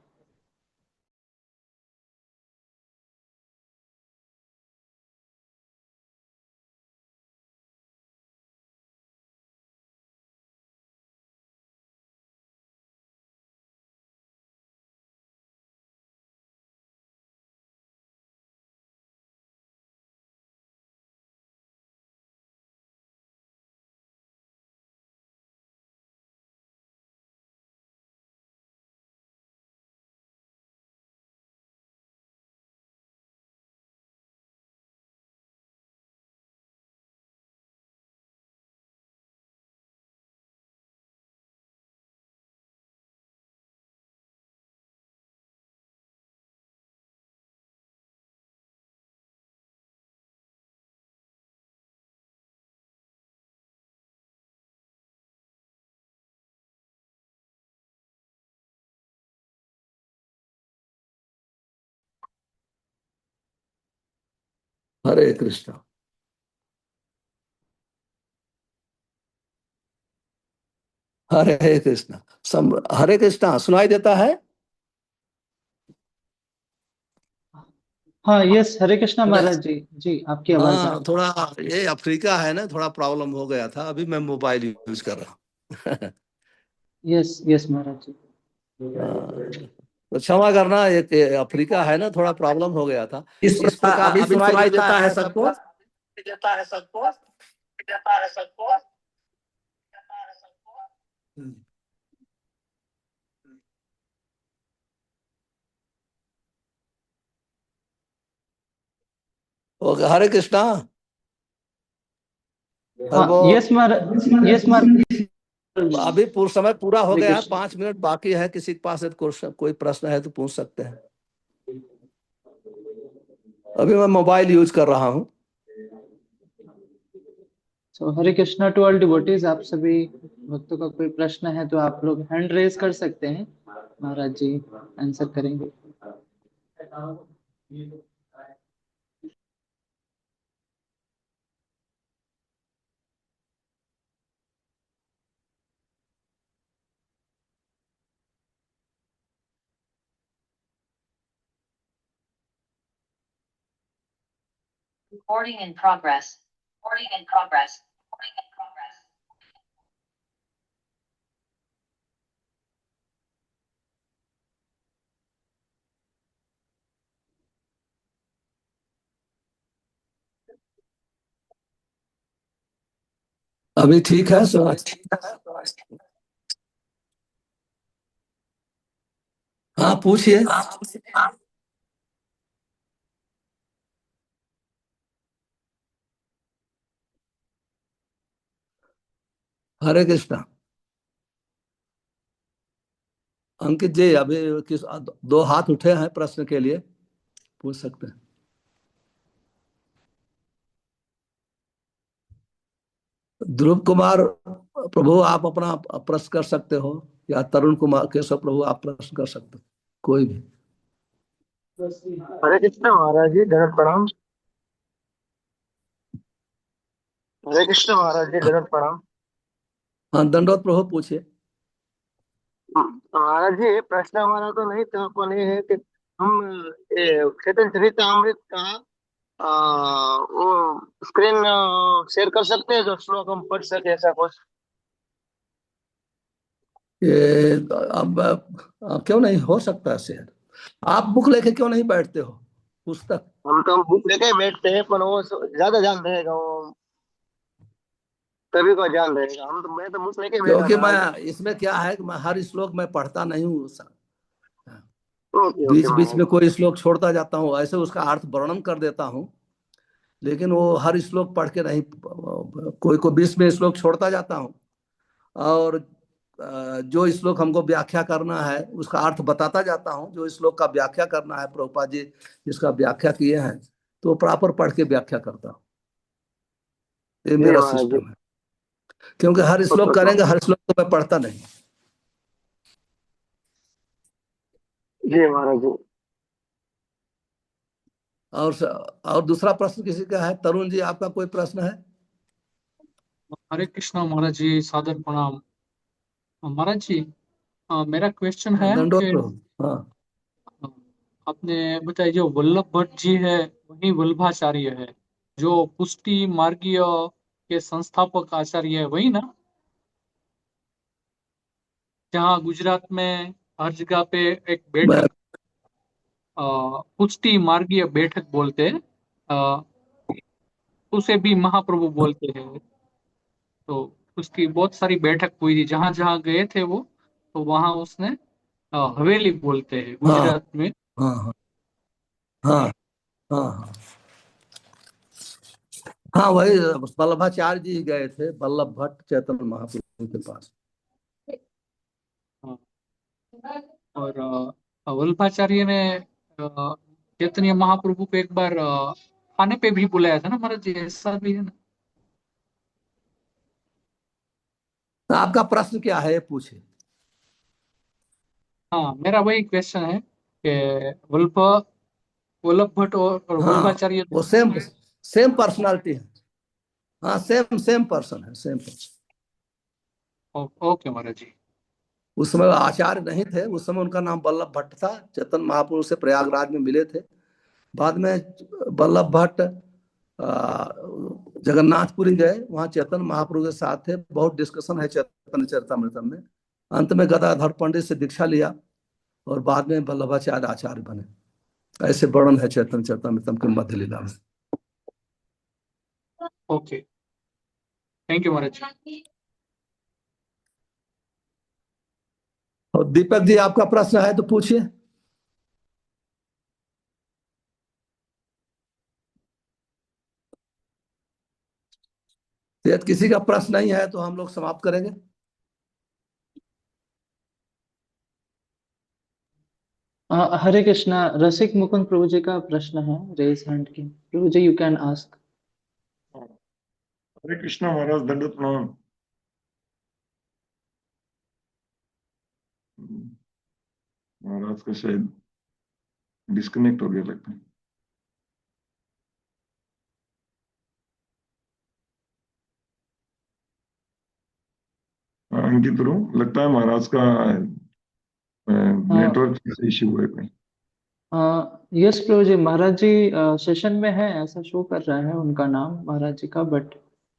हरे कृष्ण। हरे कृष्ण। हरे कृष्ण सुनाई देता है? हाँ यस, हरे कृष्णा मैं, महाराज जी। जी आपकी आवाज आ हाँ, थोड़ा ये अफ्रीका है ना, थोड़ा प्रॉब्लम हो गया था, अभी मैं मोबाइल यूज कर रहा हूँ। रही। यस यस महाराज जी। हाँ, तो क्षमा करना, ये अफ्रीका है ना, थोड़ा प्रॉब्लम हो गया था। इस इस प्रकार प्रकार अभी अभी सुनाई सुनाई देता देता है है सबको? सबको? देता है सबको? ओके, हरे कृष्णा। हाँ, वो यस महाराज। अभी पूरा समय पूरा हो हरे गया है, कृष्ण। 5 मिनट बाकी है। किसी के पास कोई प्रश्न है तो पूछ सकते हैं। अभी मैं मोबाइल यूज कर रहा हूँ। सो हरे कृष्णा टू ऑल डिवोटीज। आप सभी भक्तों का कोई प्रश्न है तो आप लोग हैंड रेज कर सकते हैं, महाराज जी आंसर करेंगे। Recording in progress. Recording in progress. Recording in progress. अभी ठीक है सो। हाँ, पूछिए। हरे कृष्णा। अंकित जी, अभी किस 2 हाथ उठे हैं प्रश्न के लिए, पूछ सकते हैं। ध्रुव कुमार प्रभु, आप अपना प्रश्न कर सकते हो, या तरुण कुमार केशव प्रभु आप प्रश्न कर सकते हो, कोई भी। हरे कृष्ण महाराज जी, दंडवत प्रणाम। हरे कृष्ण महाराज जी, दंडवत प्रणाम। हाँ, दंडवत प्रभु, पूछिए। महाराज जी, प्रश्न हमारा तो नहीं था, अपन ये है कि हम चैतन्य चरितमृत का वो स्क्रीन शेयर कर सकते हैं, जो श्लोक हम पढ़ सके, ऐसा कुछ। ये अब क्यों नहीं हो सकता है शेयर? आप बुक लेके क्यों नहीं बैठते हो, पुस्तक? हम तो बुक लेके बैठते हैं, पर वो ज्यादा ध्यान रहेगा, वो सभी को ध्यान रहेगा। मैं तो बुक लेके बैठा क्योंकि था मैं आज। इसमें क्या है कि मैं हर श्लोक में पढ़ता नहीं हूँ। ओके ओके बीच बीच महाराज। में कोई श्लोक छोड़ता जाता हूँ, ऐसे उसका अर्थ वर्णन कर देता हूँ, लेकिन वो हर श्लोक पढ़ के नहीं। कोई को बीच में श्लोक छोड़ता जाता हूँ, और जो श्लोक हमको व्याख्या करना है उसका अर्थ बताता जाता हूँ। जो श्लोक का व्याख्या करना है, प्रभुपाद जी जिसका व्याख्या किए हैं, तो प्रॉपर पढ़ के व्याख्या करता हूँ। ये जी मेरा महाराज जी। सिस्टम है, क्योंकि हर श्लोक करेंगे, हर श्लोक तो मैं पढ़ता नहीं। जी महाराज जी। और दूसरा प्रश्न किसी का है? तरुण जी, आपका कोई प्रश्न है? हरे कृष्णा महाराज जी, सादर प्रणाम। महाराज जी, मेरा क्वेश्चन है दंडोत कि प्रभु। हाँ, आपने बताया जो वल्लभ भट्ट जी है वही वल्लभाचार्य है, जो पुष्टि मार्गीय के संस्थापक आचार्य है, वही ना? जहाँ गुजरात में हर जगह पे एक मैं बैठक, पुष्टि मार्गीय बैठक बोलते हैं, उसे भी महाप्रभु बोलते हैं। तो उसकी बहुत सारी बैठक हुई थी, जहां जहां गए थे वो, तो वहां उसने हवेली बोलते हैं हाँ गुजरात में। हाँ हाँ हाँ हाँ हाँ हाँ, वही वल्लभाचार्य जी गए थे, वल्लभ भट्ट चैतन्य महाप्रभु के पास। हाँ, और वल्लभाचार्य ने चैतन्य महाप्रभु को एक बार खाने पे भी बुलाया था ना महाराज जी, ऐसा भी है ना? तो आपका प्रश्न क्या है, ये पूछे। हाँ, मेरा वही क्वेश्चन है कि वल्लभ वल्लभ भट्ट और हाँ, वल्लभाचार्य। वो सेम सेम पर्सनालिटी है। हाँ, सेम सेम पर्सन है, सेम पर्सन। ओके महाराज जी। उस समय आचार्य नहीं थे, उस समय उनका नाम वल्लभ भट्ट था। चैतन्य महाप्रभु से प्रयागराज में मिले थे। बाद में वल्लभ भट्ट जगन्नाथपुरी गए, वहां चैतन्य महाप्रभु के साथ थे। बहुत डिस्कशन है चैतन्य चरितमृतम में। अंत में गदाधर पंडित से दीक्षा लिया, और बाद में वल्लभाचार्य आचार्य बने। ऐसे वर्णन है चैतन्य चरितमृतम के मध्य लीला में। ओके। थैंक यू महाराज जी। और दीपक जी, आपका प्रश्न है तो पूछिए। यदि किसी का प्रश्न नहीं है तो हम लोग समाप्त करेंगे। हरे कृष्णा, रसिक मुकुंद प्रभु जी का प्रश्न है, रेज हैंड की। प्रभु जी, यू कैन आस्क। हरे कृष्णा महाराज, दंडवत प्रणाम। महाराज का शायद डिस्कनेक्ट हो गया लगता है। हाँ, अंकित प्रभु, लगता है महाराज का नेटवर्क इश्यू है कोई। यस प्रभु जी, महाराज जी सेशन में है, ऐसा शो कर रहा है उनका नाम महाराज जी का, but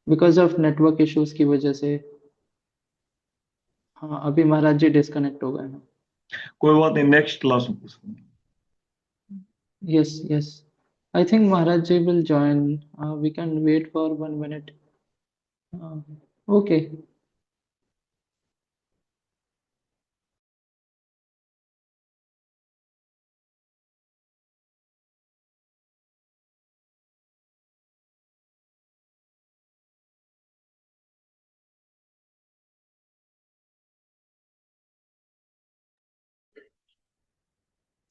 because of network issues की वजह से हाँ अभी महाराज जी डिस्कनेक्ट हो गए हैं। कोई बात नहीं, नेक्स्ट क्लास में पूछ लेंगे। Yes, yes. I think Maharaj ji will join. We can wait for 1 minute. Okay.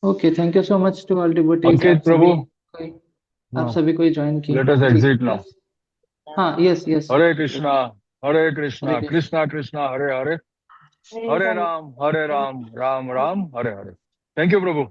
Okay, thank you so much to all devotees. अंकित आप सभी प्रभु, आप सभी कोई ज्वाइन किए। लेट अस जी, एग्जिट नाउ। हाँ, yes yes. Hare Krishna Hare Krishna Krishna. Krishna Krishna Hare Hare, Hare Ram Ram Ram Hare Hare. Thank you Prabhu.